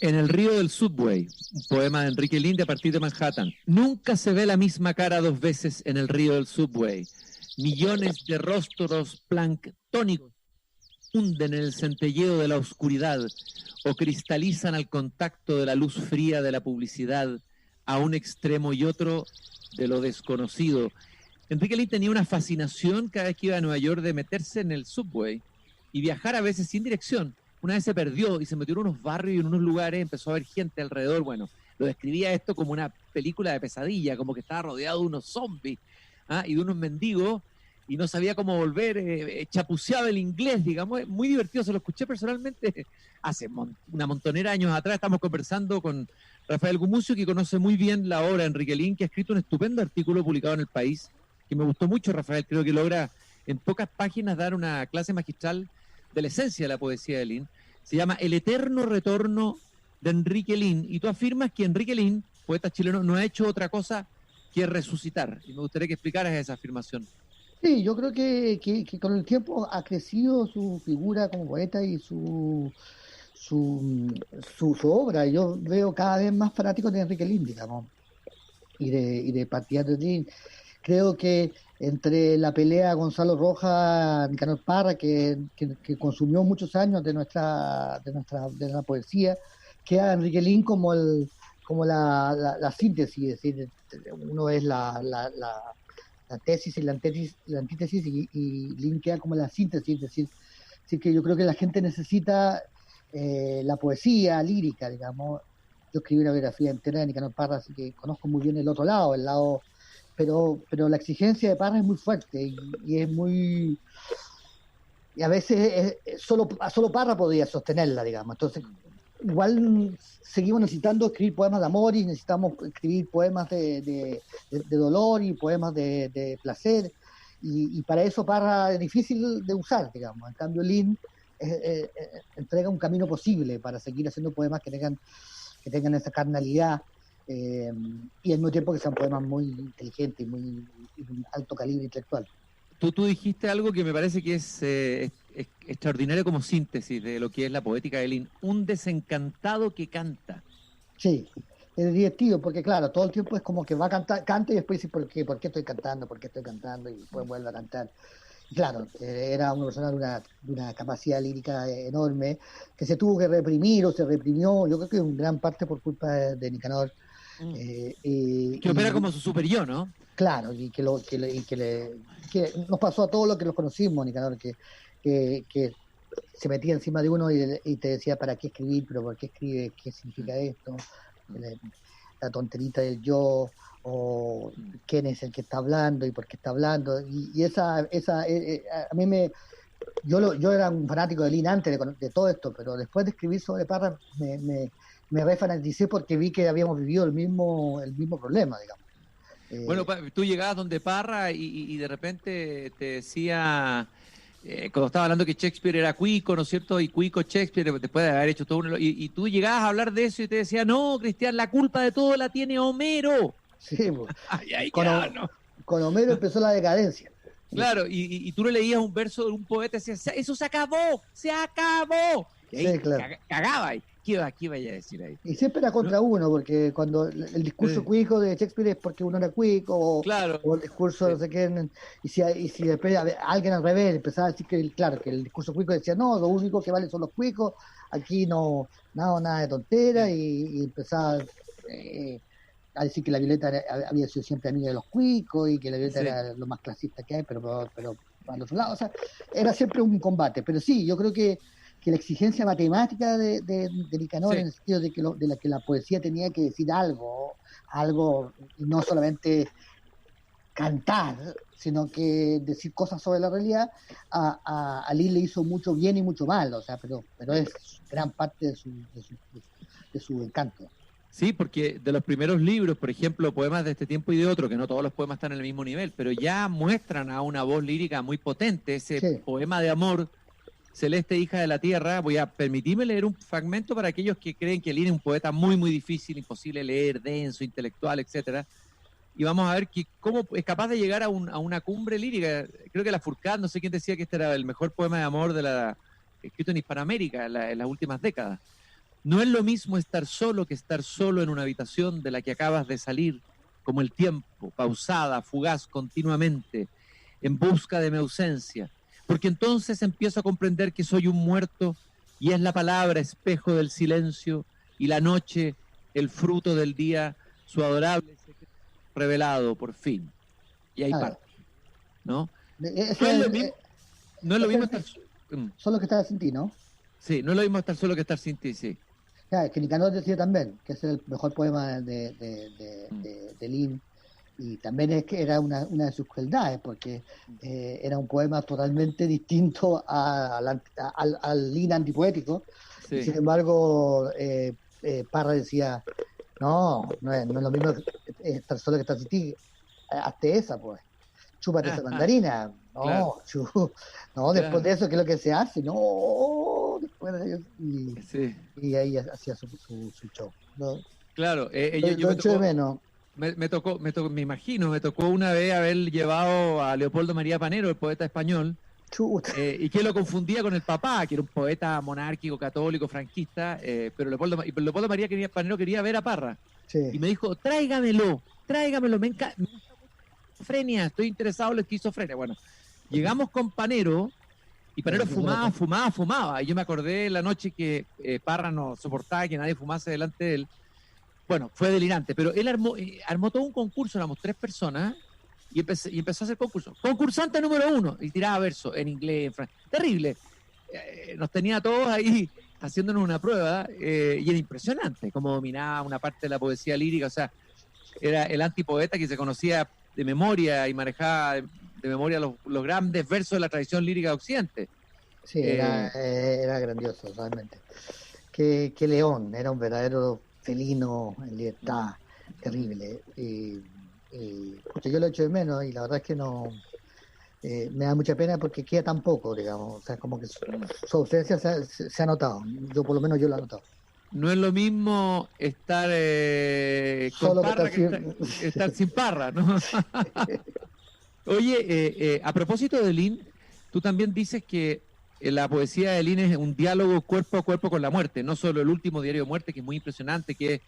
En el río del Subway, un poema de Enrique Linde a partir de Manhattan. Nunca se ve la misma cara dos veces en el río del Subway. Millones de rostros planctónicos hunden en el centelleo de la oscuridad o cristalizan al contacto de la luz fría de la publicidad a un extremo y otro de lo desconocido. Enrique Linde tenía una fascinación cada vez que iba a Nueva York de meterse en el Subway y viajar a veces sin dirección. Una vez se perdió y se metió en unos barrios y en unos lugares, empezó a ver gente alrededor. Bueno, lo describía esto como una película de pesadilla, como que estaba rodeado de unos zombies y de unos mendigos y no sabía cómo volver, chapuceaba el inglés, digamos. Muy divertido, se lo escuché personalmente hace una montonera de años atrás. Estamos conversando con Rafael Gumucio, que conoce muy bien la obra de Enrique Lin, que ha escrito un estupendo artículo publicado en El País, que me gustó mucho, Rafael. Creo que logra en pocas páginas dar una clase magistral de la esencia de la poesía de Lin. Se llama El eterno retorno de Enrique Lin, y tú afirmas que Enrique Lin, poeta chileno, no ha hecho otra cosa que resucitar, y me gustaría que explicaras esa afirmación. Sí, yo creo que con el tiempo ha crecido su figura como poeta y su obra. Yo veo cada vez más fanáticos de Enrique Lin, digamos, y de partidario de Lin. Creo que entre la pelea Gonzalo Rojas, Nicanor Parra, que consumió muchos años de la poesía, queda Enrique Lin como la síntesis, es decir, uno es la tesis y la antítesis y Lin queda como la síntesis, es decir, que yo creo que la gente necesita la poesía lírica, digamos. Yo escribí una biografía entera de Nicanor Parra, así que conozco muy bien el otro lado, pero la exigencia de Parra es muy fuerte y es muy... Y a veces solo Parra podía sostenerla, digamos. Entonces, igual seguimos necesitando escribir poemas de amor y necesitamos escribir poemas de dolor y poemas de placer. Y para eso Parra es difícil de usar, digamos. En cambio, Lin entrega un camino posible para seguir haciendo poemas que tengan esa carnalidad. Y al mismo tiempo que sean poemas muy inteligentes y muy alto calibre intelectual. Tú dijiste algo que me parece que es extraordinario como síntesis de lo que es la poética de Lin. Un desencantado que canta. Sí, es divertido porque claro, todo el tiempo es como que va a cantar, canta y después dice ¿por qué estoy cantando? ¿Por qué estoy cantando? Y después vuelve a cantar. Y claro, era una persona de una capacidad lírica enorme que se tuvo que reprimir o se reprimió, yo creo que en gran parte por culpa de Nicanor. Que opera como su super yo, ¿no? Claro, que nos pasó a todos los que los conocimos, Nicanor, que se metía encima de uno y te decía ¿para qué escribir? ¿Pero por qué escribe? ¿Qué significa esto? La tonterita del yo, o quién es el que está hablando y por qué está hablando. Y esa a mí yo era un fanático de Lin antes de todo esto, pero después de escribir sobre Parra me refanaticé porque vi que habíamos vivido el mismo problema, digamos. Bueno, tú llegabas donde Parra y de repente te decía, cuando estaba hablando que Shakespeare era cuico, ¿no es cierto? Y cuico Shakespeare, después de haber hecho todo y tú llegabas a hablar de eso y te decía, no, Cristian, la culpa de todo la tiene Homero. Sí, pues. ¿No? Con Homero empezó la decadencia. Claro, y tú le leías un verso de un poeta y decías, eso se acabó. Y ahí sí, claro. Cagaba ahí. ¿Qué vaya a decir ahí? Y siempre era contra uno, porque cuando el discurso cuico de Shakespeare es porque uno era cuico, claro. O el discurso no sé qué, y si después alguien al revés empezaba a decir que el discurso cuico decía, no, lo único que vale son los cuicos, aquí no, nada de tontera, y empezaba a decir que la Violeta había sido siempre amiga de los cuicos, y que la Violeta era lo más clasista que hay, pero al otro lado, o sea, era siempre un combate, pero sí, yo creo que la exigencia matemática de Nicanor, en el sentido de que la poesía tenía que decir algo, y no solamente cantar, sino que decir cosas sobre la realidad, a Lin le hizo mucho bien y mucho mal, o sea, pero es gran parte de su encanto. Sí, porque de los primeros libros, por ejemplo, poemas de este tiempo y de otro, que no todos los poemas están en el mismo nivel, pero ya muestran a una voz lírica muy potente, ese poema de amor, Celeste, hija de la tierra. Voy a permitirme leer un fragmento para aquellos que creen que Lin es un poeta muy, muy difícil, imposible de leer, denso, intelectual, etcétera. Y vamos a ver cómo es capaz de llegar a una cumbre lírica. Creo que Lafourcade, no sé quién decía que este era el mejor poema de amor escrito en Hispanoamérica en las últimas décadas. No es lo mismo estar solo que estar solo en una habitación de la que acabas de salir, como el tiempo, pausada, fugaz, continuamente, en busca de mi ausencia. Porque entonces empiezo a comprender que soy un muerto y es la palabra espejo del silencio y la noche el fruto del día, su adorable secreto revelado por fin. Y ahí parte, ¿no? No es lo mismo estar solo que estar sin ti, ¿no? Sí, no es lo mismo estar solo que estar sin ti, sí. Claro, que Nicanor decía también que ese es el mejor poema de Lin. Y también es que era una de sus crueldades, porque era un poema totalmente distinto al Lin antipoético. Sí. Sin embargo, Parra decía, no es lo mismo estar solo que estar sin ti, hazte esa, pues, chúpate esa mandarina. No, claro. Después de eso, ¿qué es lo que se hace? No, después de eso. Y ahí hacía su show, ¿no? Claro, yo me tocó de menos. Me tocó, me imagino, me tocó una vez haber llevado a Leopoldo María Panero, el poeta español, y que lo confundía con el papá, que era un poeta monárquico, católico, franquista, pero Leopoldo María Panero quería ver a Parra. Sí. Y me dijo, tráigamelo, me encanta esquizofrenia, estoy interesado en la esquizofrenia. Bueno, llegamos con Panero, y Panero fumaba, y yo me acordé la noche que Parra no soportaba que nadie fumase delante de él. Bueno, fue delirante, pero él armó todo un concurso, éramos 3 personas, y empezó a hacer concurso. Concursante número 1, y tiraba versos en inglés, en francés. Terrible. Nos tenía todos ahí haciéndonos una prueba, y era impresionante cómo dominaba una parte de la poesía lírica. O sea, era el antipoeta que se conocía de memoria y manejaba de memoria los grandes versos de la tradición lírica de Occidente. Sí, era grandioso, realmente. Que León, era un verdadero felino en libertad, terrible. Yo lo echo de menos y la verdad es que no me da mucha pena porque queda tan poco, digamos. O sea, como que su ausencia se ha notado. Yo, por lo menos, yo lo he notado. No es lo mismo estar con Parra que estar sin Parra, ¿no? Oye, a propósito de Lin, tú también dices que la poesía de Lin es un diálogo cuerpo a cuerpo con la muerte, no solo el último diario de muerte, que es muy impresionante, que es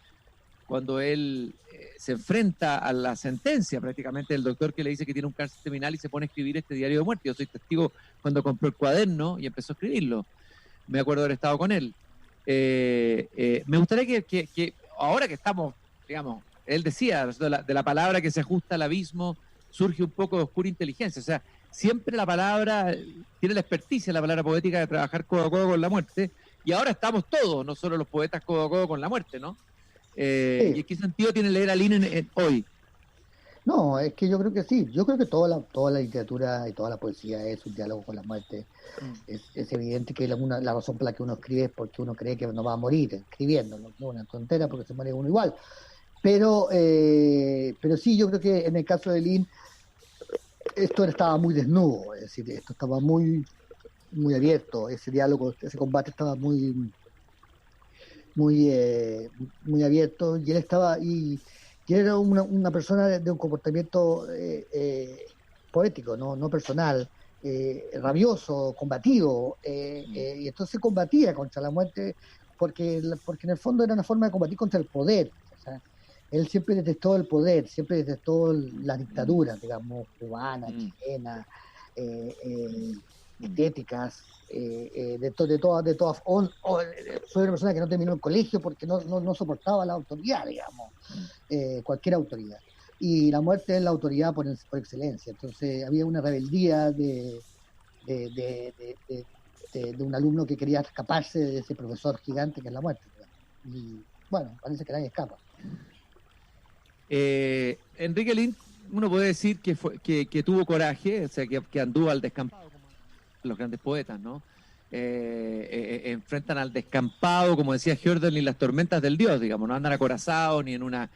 cuando él se enfrenta a la sentencia prácticamente del doctor que le dice que tiene un cáncer terminal y se pone a escribir este diario de muerte. Yo soy testigo cuando compró el cuaderno y empezó a escribirlo. Me acuerdo haber estado con él. Me gustaría que ahora que estamos, digamos, él decía, de la palabra que se ajusta al abismo, surge un poco de oscura inteligencia. O sea, siempre la palabra tiene la experticia, la palabra poética de trabajar codo a codo con la muerte, y ahora estamos todos, no solo los poetas, codo a codo con la muerte, ¿no? Sí. ¿Y qué sentido tiene leer a Lin hoy? No, es que yo creo que sí. Yo creo que toda la literatura y toda la poesía es un diálogo con la muerte. Es evidente que la razón por la que uno escribe es porque uno cree que no va a morir escribiendo. No es una tontera porque se muere uno igual. Pero sí, yo creo que en el caso de Lin, esto estaba muy desnudo. Es decir, esto estaba muy, muy abierto. Ese diálogo, ese combate estaba muy abierto, y él estaba y era una persona de un comportamiento poético, no personal, rabioso, combativo, y entonces combatía contra la muerte porque en el fondo era una forma de combatir contra el poder. O sea, él siempre detestó el poder, siempre detestó la dictadura, digamos, cubana, chilena, estéticas, soy una persona que no terminó el colegio porque no soportaba la autoridad, digamos, cualquier autoridad, y la muerte es la autoridad por excelencia. Entonces había una rebeldía de un alumno que quería escaparse de ese profesor gigante que es la muerte, digamos. Y bueno, parece que nadie escapa. Enrique Lin, uno puede decir que tuvo coraje, o sea, que anduvo al descampado, los grandes poetas, ¿no? Enfrentan al descampado, como decía Hölderlin, y las tormentas del dios, digamos, no andan acorazados ni en una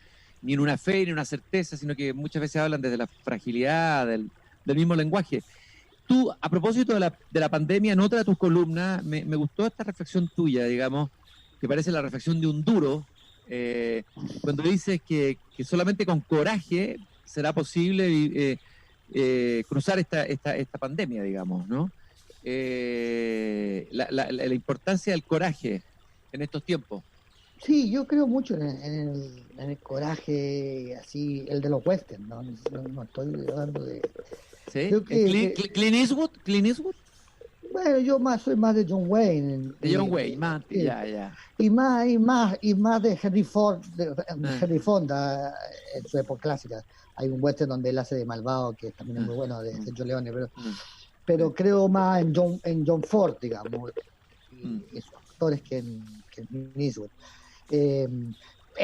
fe, ni en una certeza, sino que muchas veces hablan desde la fragilidad del mismo lenguaje. Tú, a propósito de la pandemia, en otra de tus columnas, me gustó esta reflexión tuya, digamos, que parece la reflexión de un duro, cuando dices que solamente con coraje será posible cruzar esta pandemia, digamos, ¿no? La importancia del coraje en estos tiempos. Sí, yo creo mucho en el coraje, así, el de los westerns, no estoy hablando de... ¿Sí? ¿Clint Eastwood? Bueno, yo soy más de John Wayne. De John Wayne, más, ya. Y más de Henry Ford, Henry Fonda en su época clásica. Hay un western donde él hace de malvado, que también es muy bueno, de Sergio Leone, pero creo más en John Ford, digamos, y sus actores que en Eastwood. Es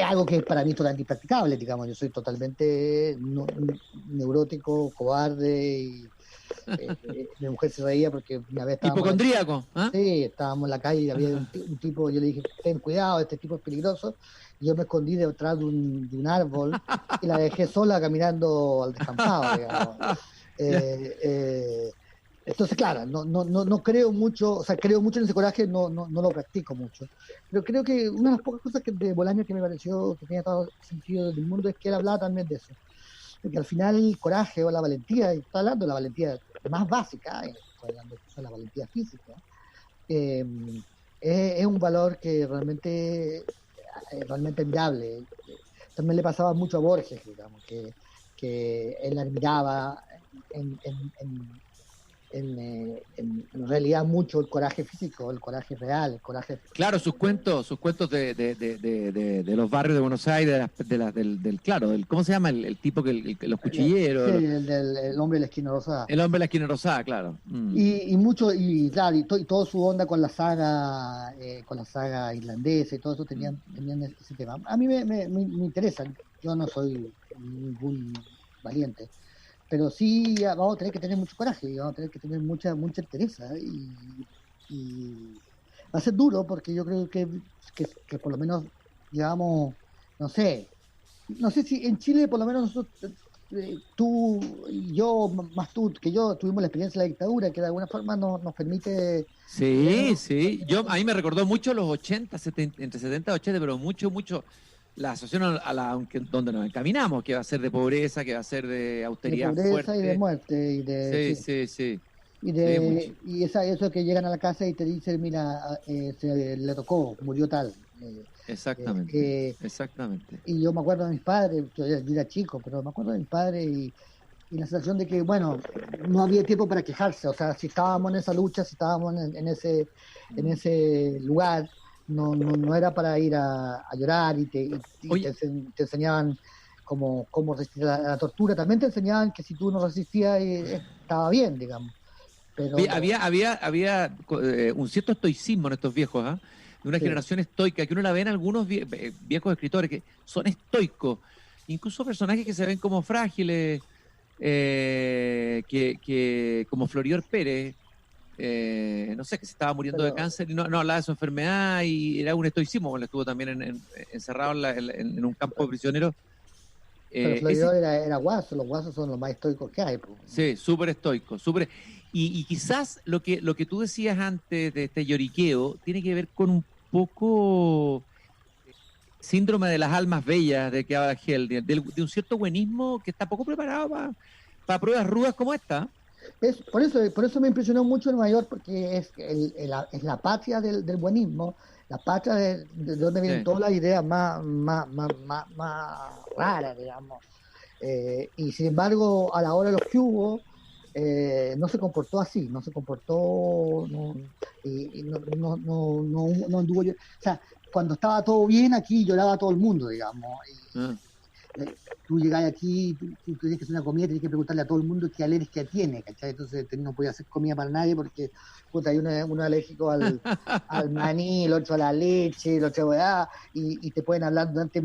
algo que para mí es totalmente impracticable, digamos. Yo soy totalmente neurótico, cobarde, y mi mujer se reía porque una vez estábamos... ¿Hipocondríaco? ¿Ah? Sí, estábamos en la calle y había un tipo, yo le dije, ten cuidado, este tipo es peligroso, y yo me escondí detrás de un árbol y la dejé sola caminando al descampado, digamos. Entonces, claro, no creo mucho, o sea, creo mucho en ese coraje, no lo practico mucho. Pero creo que una de las pocas cosas de Bolaño que me pareció que tenía todo sentido del mundo es que él hablaba también de eso. Porque al final el coraje o la valentía, y estoy hablando de la valentía más básica, estoy hablando de la valentía física, es un valor que realmente admirable. También le pasaba mucho a Borges, digamos, que él admiraba en realidad mucho el coraje físico, el coraje real, el coraje... Claro, sus cuentos de los barrios de Buenos Aires, del ¿cómo se llama? El tipo los cuchilleros. Sí, el hombre de la esquina rosada. El hombre de la esquina rosada, claro. Y mucho, y claro, y toda su onda con la saga irlandesa y todo eso tenían ese tema. A mí me interesan, yo no soy ningún valiente, pero sí vamos a tener que tener mucho coraje, y vamos a tener que tener mucha entereza, y va a ser duro porque yo creo que por lo menos llevamos, no sé si en Chile por lo menos nosotros, tú y yo, más tú que yo, tuvimos la experiencia de la dictadura que de alguna forma nos permite... Sí, a mí me recordó mucho los 80, entre 70 y 80, pero mucho la asociación donde nos encaminamos, que va a ser de pobreza, que va a ser de austeridad de pobreza fuerte. Y de muerte. Y de, sí. Y eso que llegan a la casa y te dicen, mira, se le tocó, murió tal. Exactamente. Y yo me acuerdo de mis padres, yo era chico, pero me acuerdo de mis padres y la sensación de que, bueno, no había tiempo para quejarse. O sea, si estábamos en esa lucha, si estábamos en ese lugar, no era para ir a llorar y te enseñaban cómo resistir la tortura. También te enseñaban que si tú no resistías, estaba bien, digamos. Pero había un cierto estoicismo en estos viejos, de una generación estoica, que uno la ve en algunos viejos escritores que son estoicos, incluso personajes que se ven como frágiles, que como Florior Pérez, no sé, que se estaba muriendo de cáncer y no hablaba de su enfermedad, y era un estoicismo cuando estuvo también encerrado en un campo de prisioneros. Pero Florior era guaso, los guasos son los más estoicos que hay. Sí, súper estoico, y quizás lo que tú decías antes de este lloriqueo tiene que ver con un poco síndrome de las almas bellas de que habla Hell, de un cierto buenismo que está poco preparado para pruebas rudas como esta. Por eso me impresionó mucho Nueva York, porque es la patria del buenismo, la patria de donde vienen todas las ideas más raras, digamos. Y sin embargo, a la hora de los que hubo, no se comportó así, no anduvo. O sea, cuando estaba todo bien aquí lloraba todo el mundo, digamos. Tú llegás aquí, tú tienes que hacer una comida, tienes que preguntarle a todo el mundo qué alergia tiene, ¿cachai? Entonces no podía hacer comida para nadie porque hay uno alérgico al maní, el otro a la leche, el otro y te pueden hablar durante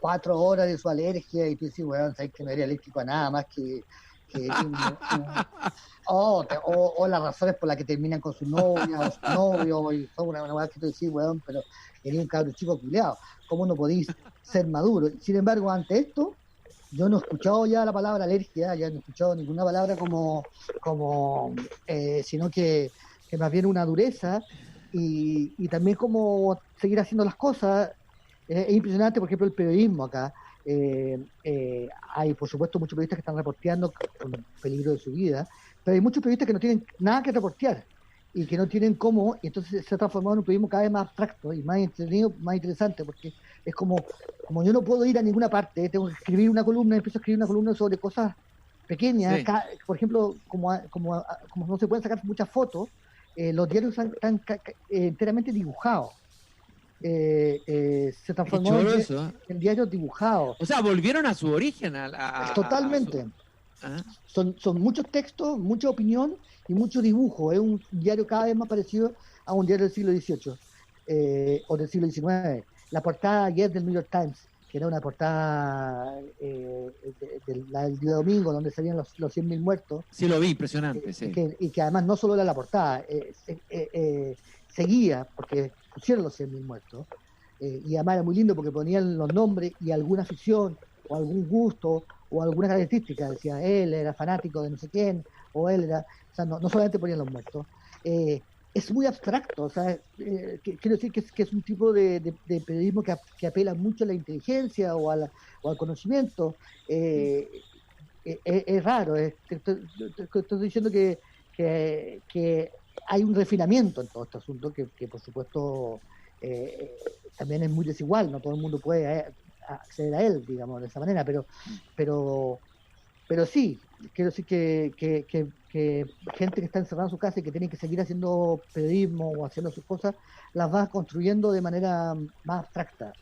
4 horas de su alergia y tú dices, weón, sabes que no eres alérgico a nada más que o las razones por las que terminan con su novia o su novio, y son una weá que tú decís, weón, pero eres un cabro chico culiado, ¿cómo no podís ser maduro? Sin embargo, ante esto, yo no he escuchado ya la palabra alergia, ya no he escuchado ninguna palabra sino que más bien una dureza y también como seguir haciendo las cosas. Es impresionante, por ejemplo, el periodismo acá. Hay, por supuesto, muchos periodistas que están reporteando con peligro de su vida, pero hay muchos periodistas que no tienen nada que reportear y que no tienen cómo, y entonces se ha transformado en un periodismo cada vez más abstracto y más entretenido, más interesante, porque es como yo no puedo ir a ninguna parte, tengo que escribir una columna, empiezo a escribir una columna sobre cosas pequeñas, por ejemplo, como no se pueden sacar muchas fotos, los diarios están enteramente dibujados. Se transformó en diarios dibujados. O sea, volvieron a su origen. Totalmente. Son muchos textos, mucha opinión y mucho dibujo. Es un diario cada vez más parecido a un diario del siglo XVIII o del siglo XIX. La portada ayer del New York Times, que era una portada del día domingo, donde salían los 100.000 muertos. Sí, lo vi, impresionante. Y que además no solo era la portada, seguía, porque pusieron los 100.000 muertos, y además era muy lindo porque ponían los nombres y alguna afición o algún gusto o alguna característica, decía él era fanático de no sé quién, o él era, o sea, no solamente ponían los muertos. Es muy abstracto, o sea, quiero decir que es un tipo de periodismo que apela mucho a la inteligencia o al conocimiento. Es raro, estoy diciendo que hay un refinamiento en todo este asunto que por supuesto también es muy desigual, no todo el mundo puede acceder a él, digamos, de esa manera, pero sí, quiero decir que gente que está encerrada en su casa y que tiene que seguir haciendo periodismo o haciendo sus cosas, las va construyendo de manera más abstracta.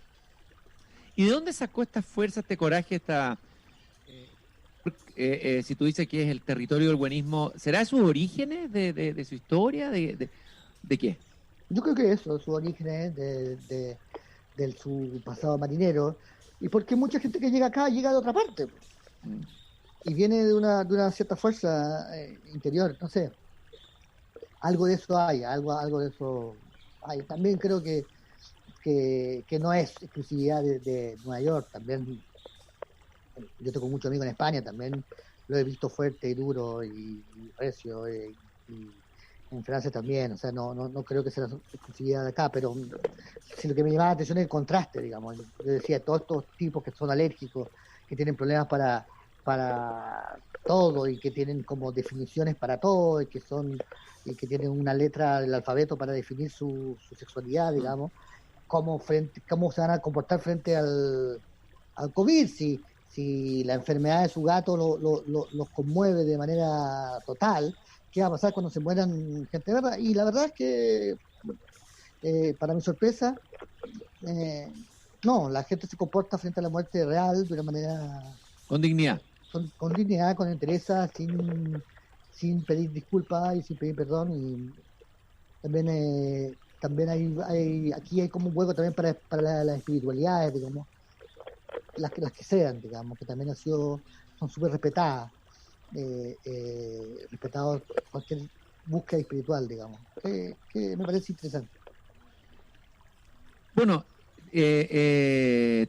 ¿Y de dónde sacó esta fuerza, este coraje, si tú dices que es el territorio del buenismo, ¿será de sus orígenes, de su historia, de qué? Yo creo que eso, sus orígenes, de su pasado marinero, y porque mucha gente que llega acá llega de otra parte, y viene de una cierta fuerza interior, no sé, algo de eso hay, algo de eso hay. También creo que no es exclusividad de Nueva York, también yo tengo muchos amigos en España, también lo he visto fuerte y duro y recio, en Francia también, o sea, no creo que sea la exclusividad de acá, pero si lo que me llamaba la atención es el contraste, digamos. Yo decía, todos estos tipos que son alérgicos, que tienen problemas para todo y que tienen como definiciones para todo y que tienen una letra del alfabeto para definir su sexualidad, digamos, cómo se van a comportar frente al COVID, si la enfermedad de su gato los conmueve de manera total, ¿qué va a pasar cuando se mueran gente de verdad? Y la verdad es que, para mi sorpresa, no, la gente se comporta frente a la muerte real de una manera... Con dignidad. Con dignidad, con entereza, sin pedir disculpas y sin pedir perdón. Y también aquí hay como un hueco también para las espiritualidades, digamos, las que sean, digamos, que también son súper respetadas. Respetados cualquier búsqueda espiritual, digamos, que me parece interesante. Bueno,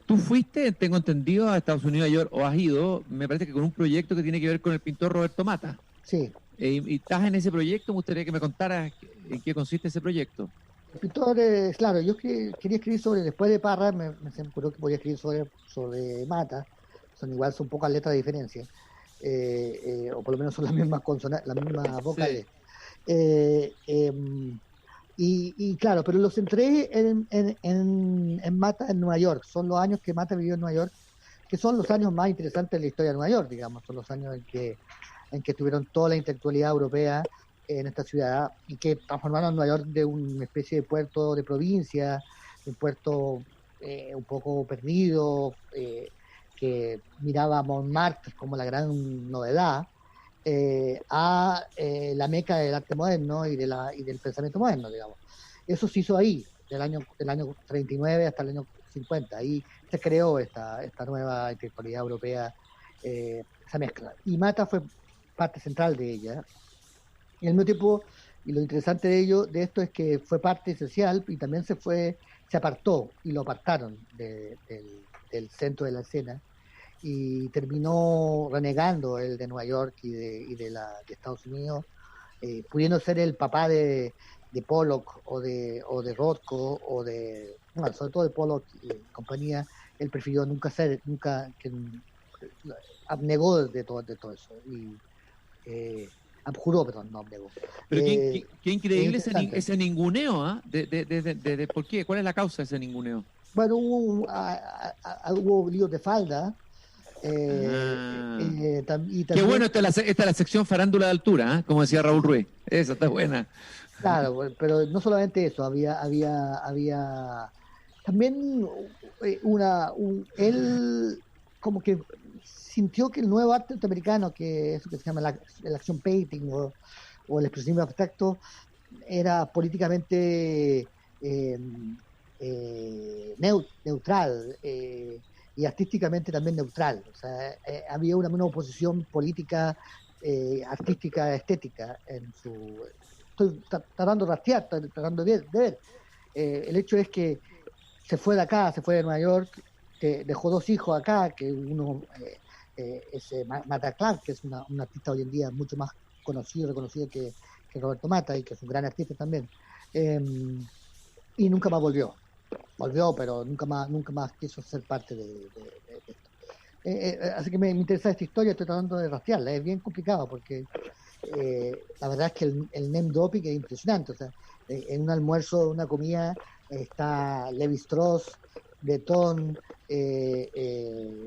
tú fuiste, tengo entendido, a Estados Unidos, Nueva York, o has ido, me parece que con un proyecto que tiene que ver con el pintor Roberto Mata. Sí. Y estás en ese proyecto, me gustaría que me contaras en qué consiste ese proyecto. El pintor, claro, yo quería escribir después de Parra, se me ocurrió que podía escribir sobre Mata, son un pocas letras de diferencia. O por lo menos son las mismas consonantes, las mismas vocales. Sí. Y claro, pero lo centré en Mata en Nueva York. Son los años que Mata vivió en Nueva York, que son los años más interesantes de la historia de Nueva York, digamos. Son los años en que tuvieron toda la intelectualidad europea en esta ciudad y que transformaron a Nueva York de una especie de puerto de provincia, un puerto un poco perdido, que miraba a Montmartre como la gran novedad, a la meca del arte moderno y del pensamiento moderno, digamos. Eso se hizo ahí, del año 39 hasta el año 50. Ahí se creó esta nueva intelectualidad europea, esa mezcla. Y Mata fue parte central de ella. Y al mismo tiempo, y lo interesante de esto es que fue parte esencial y también se apartó y lo apartaron del centro de la escena y terminó renegando el de Nueva York y de Estados Unidos, pudiendo ser el papá de Pollock o de Rothko sobre todo de Pollock y compañía. Él prefirió abnegó de todo eso y abjuró, perdón, no abnegó. Pero qué increíble ese ninguneo, ¿ah? ¿Por qué? ¿Cuál es la causa de ese ninguneo? Bueno, hubo líos de falda. Y también, qué bueno, esta es la sección farándula de altura, ¿eh? Como decía Raúl Ruiz. Esa está buena. Claro, pero no solamente eso, había también él como que sintió que el nuevo arte norteamericano, que es lo que se llama el action painting o el expresionismo abstracto, era políticamente neutral y artísticamente también neutral. O sea, había una oposición política, artística, estética en su... Estoy tratando de rastrear, tratando de ver. El hecho es que se fue de acá, se fue de Nueva York, que dejó 2 hijos acá, que uno es Mata Clark, que es un artista hoy en día mucho más conocido y reconocido que Roberto Mata, y que es un gran artista también. Y nunca más volvió, pero nunca más quiso ser parte de esto. Así que me interesa esta historia, estoy tratando de rastrearla, es bien complicado porque la verdad es que el name dropping es impresionante. O sea, en un almuerzo, una comida, está Lévi-Strauss, Breton,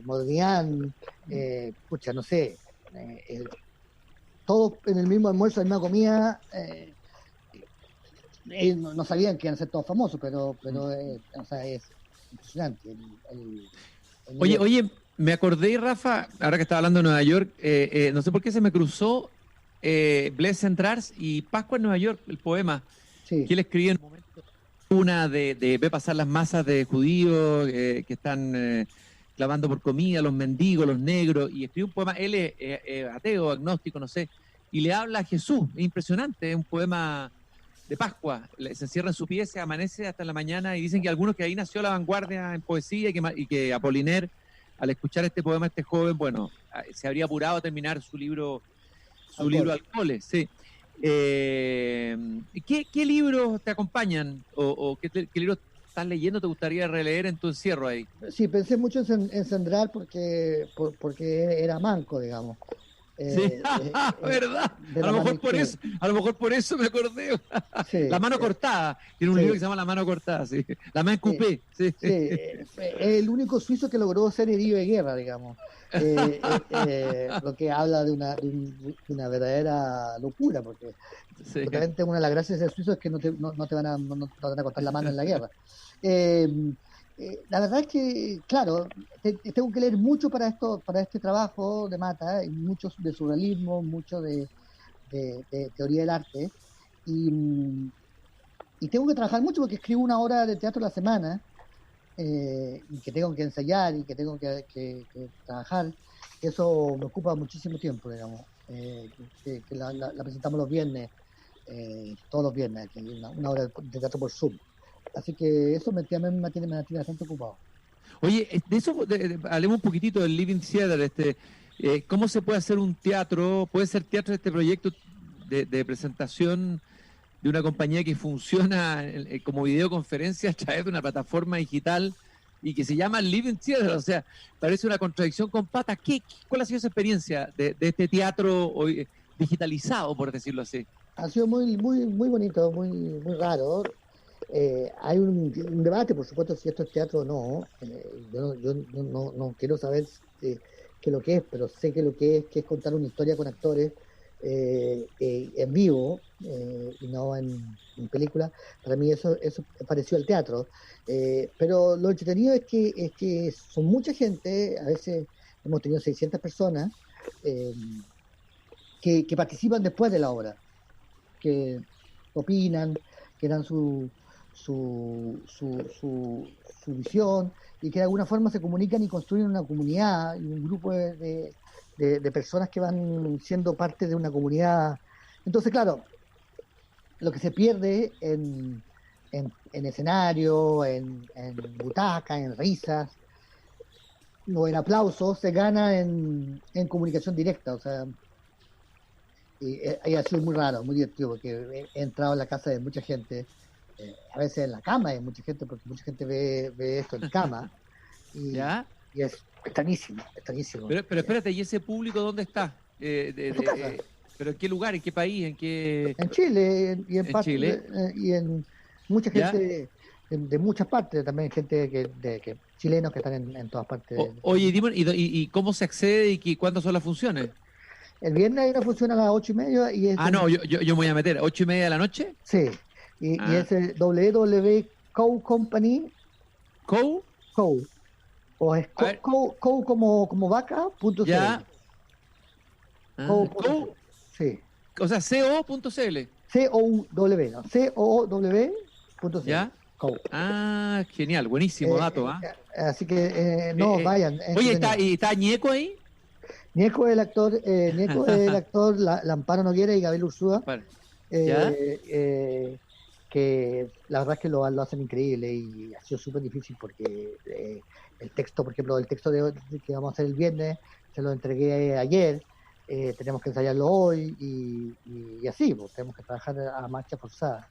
Modigliani, no sé, todos en el mismo almuerzo, en la misma comida. No sabían que iban a ser todos famosos, pero o sea, es impresionante. Oye, me acordé, Rafa, ahora que estaba hablando de Nueva York, no sé por qué se me cruzó Blaise Cendrars y Pascua en Nueva York, el poema, sí, que él escribió en un momento de ve pasar las masas de judíos que están clamando por comida, los mendigos, los negros, y escribió un poema. Él es ateo, agnóstico, no sé, y le habla a Jesús. Es impresionante, es un poema de Pascua. Se encierra en su pieza, amanece hasta la mañana, y dicen que algunos que ahí nació la vanguardia en poesía y que Apollinaire, al escuchar este poema, este joven, bueno, se habría apurado a terminar su libro Alcoholes, sí. ¿Qué libros te acompañan o qué libros estás leyendo te gustaría releer en tu encierro ahí? Sí, pensé mucho en Sendral porque era manco, digamos. Sí, ¿verdad? A lo mejor por eso me acordé. Sí, La mano cortada. Tiene un libro que se llama La mano cortada, sí. La main coupé. Sí. Es el único suizo que logró ser herido de guerra, digamos. Lo que habla de una verdadera locura, porque justamente una de las gracias del suizo es que no te van a cortar la mano en la guerra. La verdad es que, claro, tengo que leer mucho para este trabajo de Mata, mucho de surrealismo, mucho de teoría del arte, y tengo que trabajar mucho porque escribo una obra de teatro a la semana, y que tengo que ensayar y que tengo que trabajar. Eso me ocupa muchísimo tiempo, digamos, que la presentamos los viernes, todos los viernes, aquí, una obra de teatro por Zoom. Así que eso me tiene bastante ocupado. Oye, de eso hablemos un poquitito del Living Theater. ¿Cómo se puede hacer un teatro? ¿Puede ser teatro este proyecto de presentación de una compañía que funciona como videoconferencia a través de una plataforma digital y que se llama Living Theater? O sea, parece una contradicción con patas. ¿Cuál ha sido esa experiencia de este teatro hoy digitalizado, por decirlo así? Ha sido muy, muy, muy bonito, muy, muy raro. Hay un debate, por supuesto, si esto es teatro o no. Yo no quiero saber qué es lo que es, pero sé que lo que es contar una historia con actores en vivo y no en película. Para mí eso es parecido al teatro. Pero lo entretenido es que son mucha gente, a veces hemos tenido 600 personas que participan después de la obra, que opinan, que dan su visión y que de alguna forma se comunican y construyen una comunidad y un grupo de personas que van siendo parte de una comunidad. Entonces, claro, lo que se pierde en escenario, en butaca, en risas o en aplausos, se gana en comunicación directa. O sea, y ha sido muy raro, muy divertido, porque he entrado en la casa de mucha gente, a veces en la cama de mucha gente, porque mucha gente ve esto en cama, y, ¿Ya? Y es extrañísimo. Pero espérate, ¿y ese público dónde está? ¿Pero en qué lugar, en qué país, en qué...? En Chile, y en Chile. Y en mucha gente de muchas partes, también gente que chilenos que están en todas partes. Oye, ¿y cómo se accede y cuándo son las funciones? El viernes hay una función a las 8:30 y no, yo me voy a meter, ¿8:30 de la noche? Sí, y es el www.co.company. ¿Co? O es co como vaca, .cl. Ya. Co. Sí. O sea, co.cl. C-O-W, ¿no? C-O-W.cl. ¿Ya? Co. Genial, buenísimo dato, Así que vayan. Oye, ¿está Ñeco ahí? Ñeco es el actor, Lamparo Noguera y Gabriel Ursúa. Que la verdad es que lo hacen increíble y ha sido súper difícil porque el texto, por ejemplo, que vamos a hacer el viernes, se lo entregué ayer, tenemos que ensayarlo hoy y así, pues, tenemos que trabajar a marcha forzada.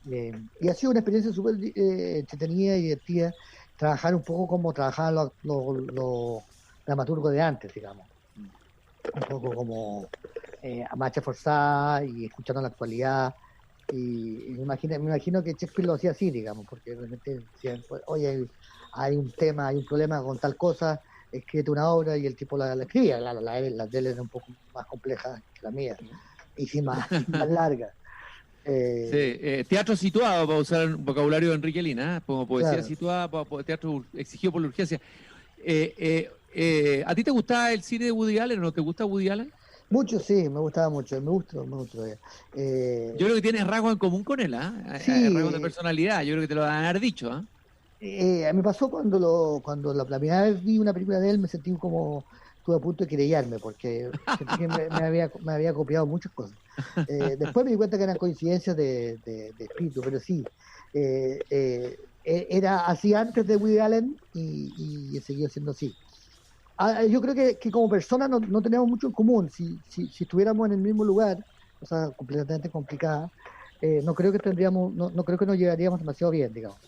Y ha sido una experiencia súper entretenida y divertida, trabajar un poco como trabajaban los dramaturgos de antes, digamos. Un poco como a marcha forzada y escuchando la actualidad. Y me imagino que Shakespeare lo hacía así, digamos, porque realmente decían, oye, hay un tema, hay un problema con tal cosa, escríbete una obra, y el tipo la escribía. Las de él eran un poco más complejas que la mía y sí más largas. Teatro situado, para usar un vocabulario de Enrique Lina, como poesía situada, teatro exigido por la urgencia. ¿A ti te gustaba el cine de Woody Allen o no te gusta Woody Allen? Mucho, sí, me gustaba mucho, me gusta. Yo creo que tienes rasgos en común con él, Sí, rasgos de personalidad, yo creo que te lo van a haber dicho. Me pasó cuando la primera vez vi una película de él, estuve a punto de querellarme, porque sentí que me había copiado muchas cosas. Después me di cuenta que eran coincidencias de espíritu, pero sí, era así antes de Woody Allen y siguió siendo así. Yo creo que como personas no tenemos mucho en común. Si estuviéramos en el mismo lugar, cosa completamente complicada, no creo que no creo que nos llevaríamos demasiado bien, digamos.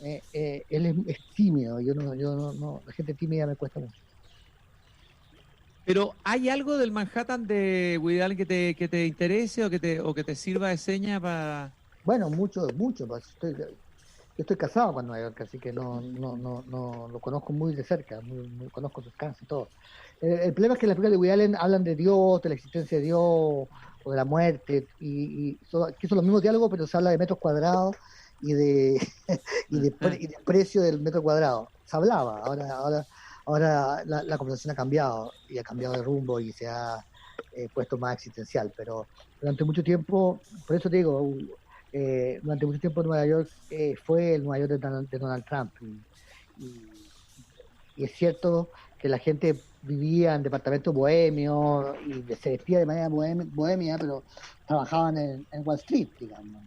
Él es tímido, yo no, la gente tímida me cuesta mucho. Pero ¿hay algo del Manhattan de Woody Allen que te interese o que te sirva de seña para...? Bueno, mucho, pues yo estoy casado con Nueva York, así que no lo conozco muy de cerca, conozco sus casas y todo. El problema es que las películas de Woody Allen hablan de Dios, de la existencia de Dios, o de la muerte, que son los mismos diálogos, pero se habla de metros cuadrados y de precio del metro cuadrado. Se hablaba, ahora la conversación ha cambiado, y ha cambiado de rumbo y se ha puesto más existencial, pero durante mucho tiempo, por eso te digo, durante mucho tiempo Nueva York fue el Nueva York de Donald Trump, y es cierto que la gente vivía en departamentos bohemios y se vestía de manera bohemia, pero trabajaban en Wall Street, digamos.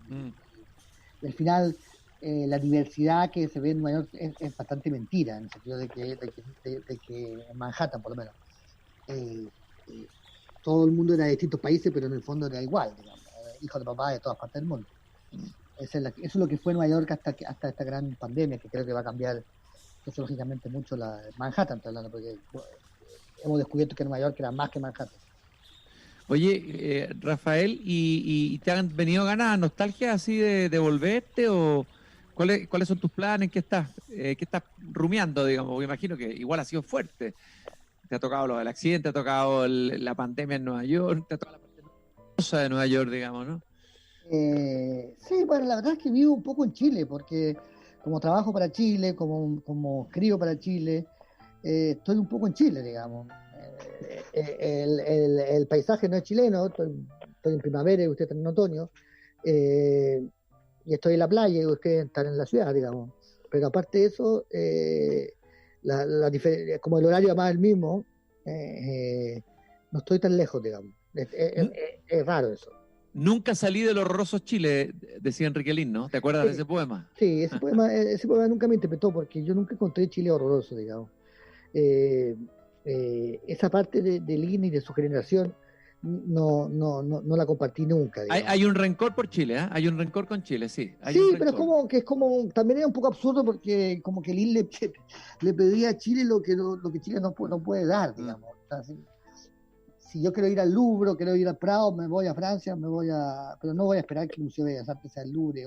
Y al final la diversidad que se ve en Nueva York es bastante mentira, en el sentido de que en Manhattan, por lo menos, todo el mundo era de distintos países, pero en el fondo era igual, digamos, hijos de papá de todas partes del mundo. Eso es lo que fue Nueva York hasta esta gran pandemia, que creo que va a cambiar sociológicamente mucho Manhattan, estoy hablando, porque hemos descubierto que Nueva York era más que Manhattan. Oye, Rafael, ¿y te han venido ganas, nostalgia así de volverte? ¿O cuáles son tus planes? ¿Qué estás rumiando, digamos? Porque imagino que igual ha sido fuerte. Te ha tocado lo del accidente, te ha tocado la pandemia en Nueva York, te ha tocado la parte cosa de Nueva York, digamos, ¿no? Sí, bueno, la verdad es que vivo un poco en Chile, porque como trabajo para Chile, como escribo para Chile, estoy un poco en Chile, digamos. El paisaje no es chileno, estoy en primavera y ustedes están en otoño, y estoy en la playa y ustedes están en la ciudad, digamos. Pero aparte de eso, como el horario además es el mismo, no estoy tan lejos, digamos. Es raro eso. Nunca salí del horroroso Chile, decía Enrique Lin, ¿no? ¿Te acuerdas de ese poema? Sí, ese poema nunca me interpretó, porque yo nunca encontré Chile horroroso, digamos. Esa parte de Lin y de su generación no la compartí nunca. Hay un rencor por Chile, ¿eh? Hay un rencor con Chile, sí. Sí, pero es como también es un poco absurdo, porque como que Lin le pedía a Chile lo que Chile no puede dar, digamos. O sea, si yo quiero ir al Louvre, quiero ir al Prado, me voy a Francia, pero no voy a esperar que el Museo de Bellas Artes sea el Louvre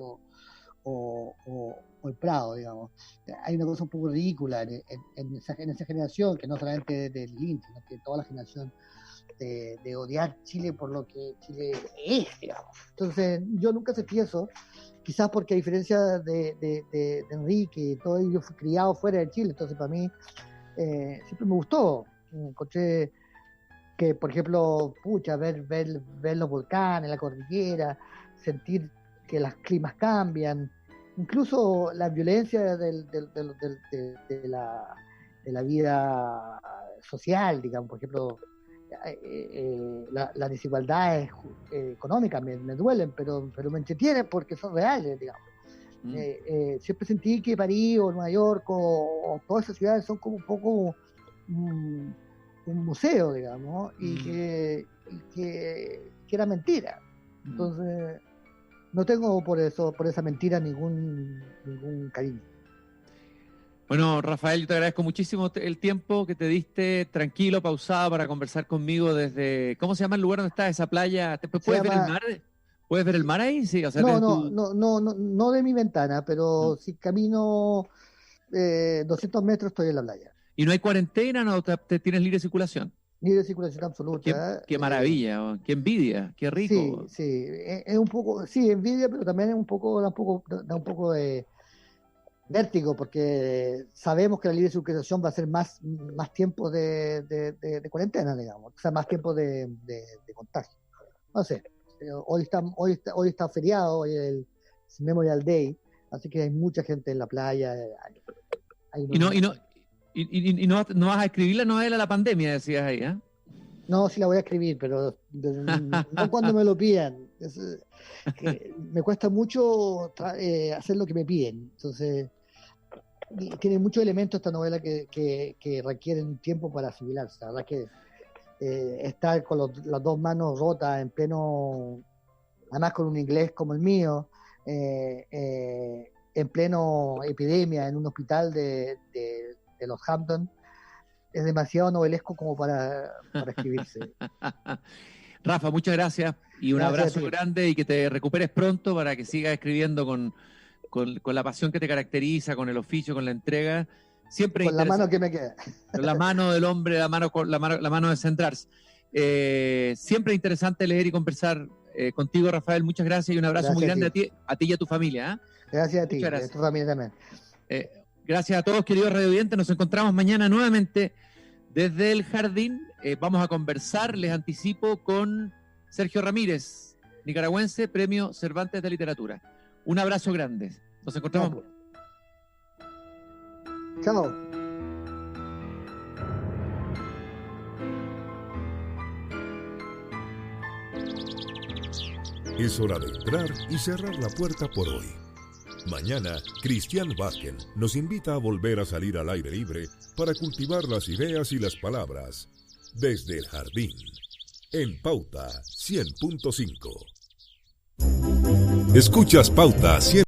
o el Prado, digamos. Hay una cosa un poco ridícula en esa generación, que no solamente de Lin, sino que toda la generación de odiar Chile por lo que Chile es, digamos. Entonces, yo nunca sentí eso, quizás porque a diferencia de Enrique, todo ello fue criado fuera de Chile, entonces para mí siempre me gustó. Encontré que, por ejemplo, ver los volcanes, la cordillera, sentir que los climas cambian, incluso la violencia de la vida social, digamos, por ejemplo, las desigualdades económicas me duelen, pero me entretienen porque son reales, digamos. Siempre sentí que París o Nueva York o todas esas ciudades son como un poco un museo, digamos, y que era mentira. Entonces no tengo por esa mentira ningún cariño. Bueno, Rafael, yo te agradezco muchísimo el tiempo que te diste, tranquilo, pausado, para conversar conmigo desde... ¿Cómo se llama el lugar donde está esa playa? ¿Puedes ver el mar? ¿Puedes ver el mar ahí? Sí, o sea, no de mi ventana, pero si camino 200 metros estoy en la playa. ¿Y no hay cuarentena? ¿No te tienes libre circulación? Libre circulación absoluta. Qué maravilla, qué envidia, qué rico. Sí, es un poco, sí, envidia, pero también da un poco de vértigo, porque sabemos que la libre circulación va a ser más tiempo de cuarentena, digamos, o sea, más tiempo de contagio. No sé, hoy está feriado, hoy es el Memorial Day, así que hay mucha gente en la playa. ¿Y no vas a escribir la novela La Pandemia, decías ahí, ¿eh? No, sí la voy a escribir, pero no cuando me lo pidan. Me cuesta mucho hacer lo que me piden. Entonces, tiene muchos elementos esta novela que requieren tiempo para asimilarse. La verdad que estar con las dos manos rotas en pleno, además con un inglés como el mío, en pleno epidemia en un hospital de los Hamptons, es demasiado novelesco como para escribirse. Rafa, muchas gracias y un Gracias abrazo grande y que te recuperes pronto para que sigas escribiendo con la pasión que te caracteriza, con el oficio, con la entrega. Siempre con la mano que me queda. Con la mano del hombre, la mano de Centrars. Siempre interesante leer y conversar contigo, Rafael. Muchas gracias y un abrazo muy grande a ti y a tu familia. Gracias a ti y a tu familia también. Gracias a todos, queridos radiovidentes. Nos encontramos mañana nuevamente desde el jardín. Vamos a conversar, les anticipo, con Sergio Ramírez, nicaragüense, Premio Cervantes de Literatura. Un abrazo grande. Nos encontramos. Chao. Es hora de entrar y cerrar la puerta por hoy. Mañana, Christian Barken nos invita a volver a salir al aire libre para cultivar las ideas y las palabras desde el jardín, en Pauta 100.5. Escuchas Pauta 100.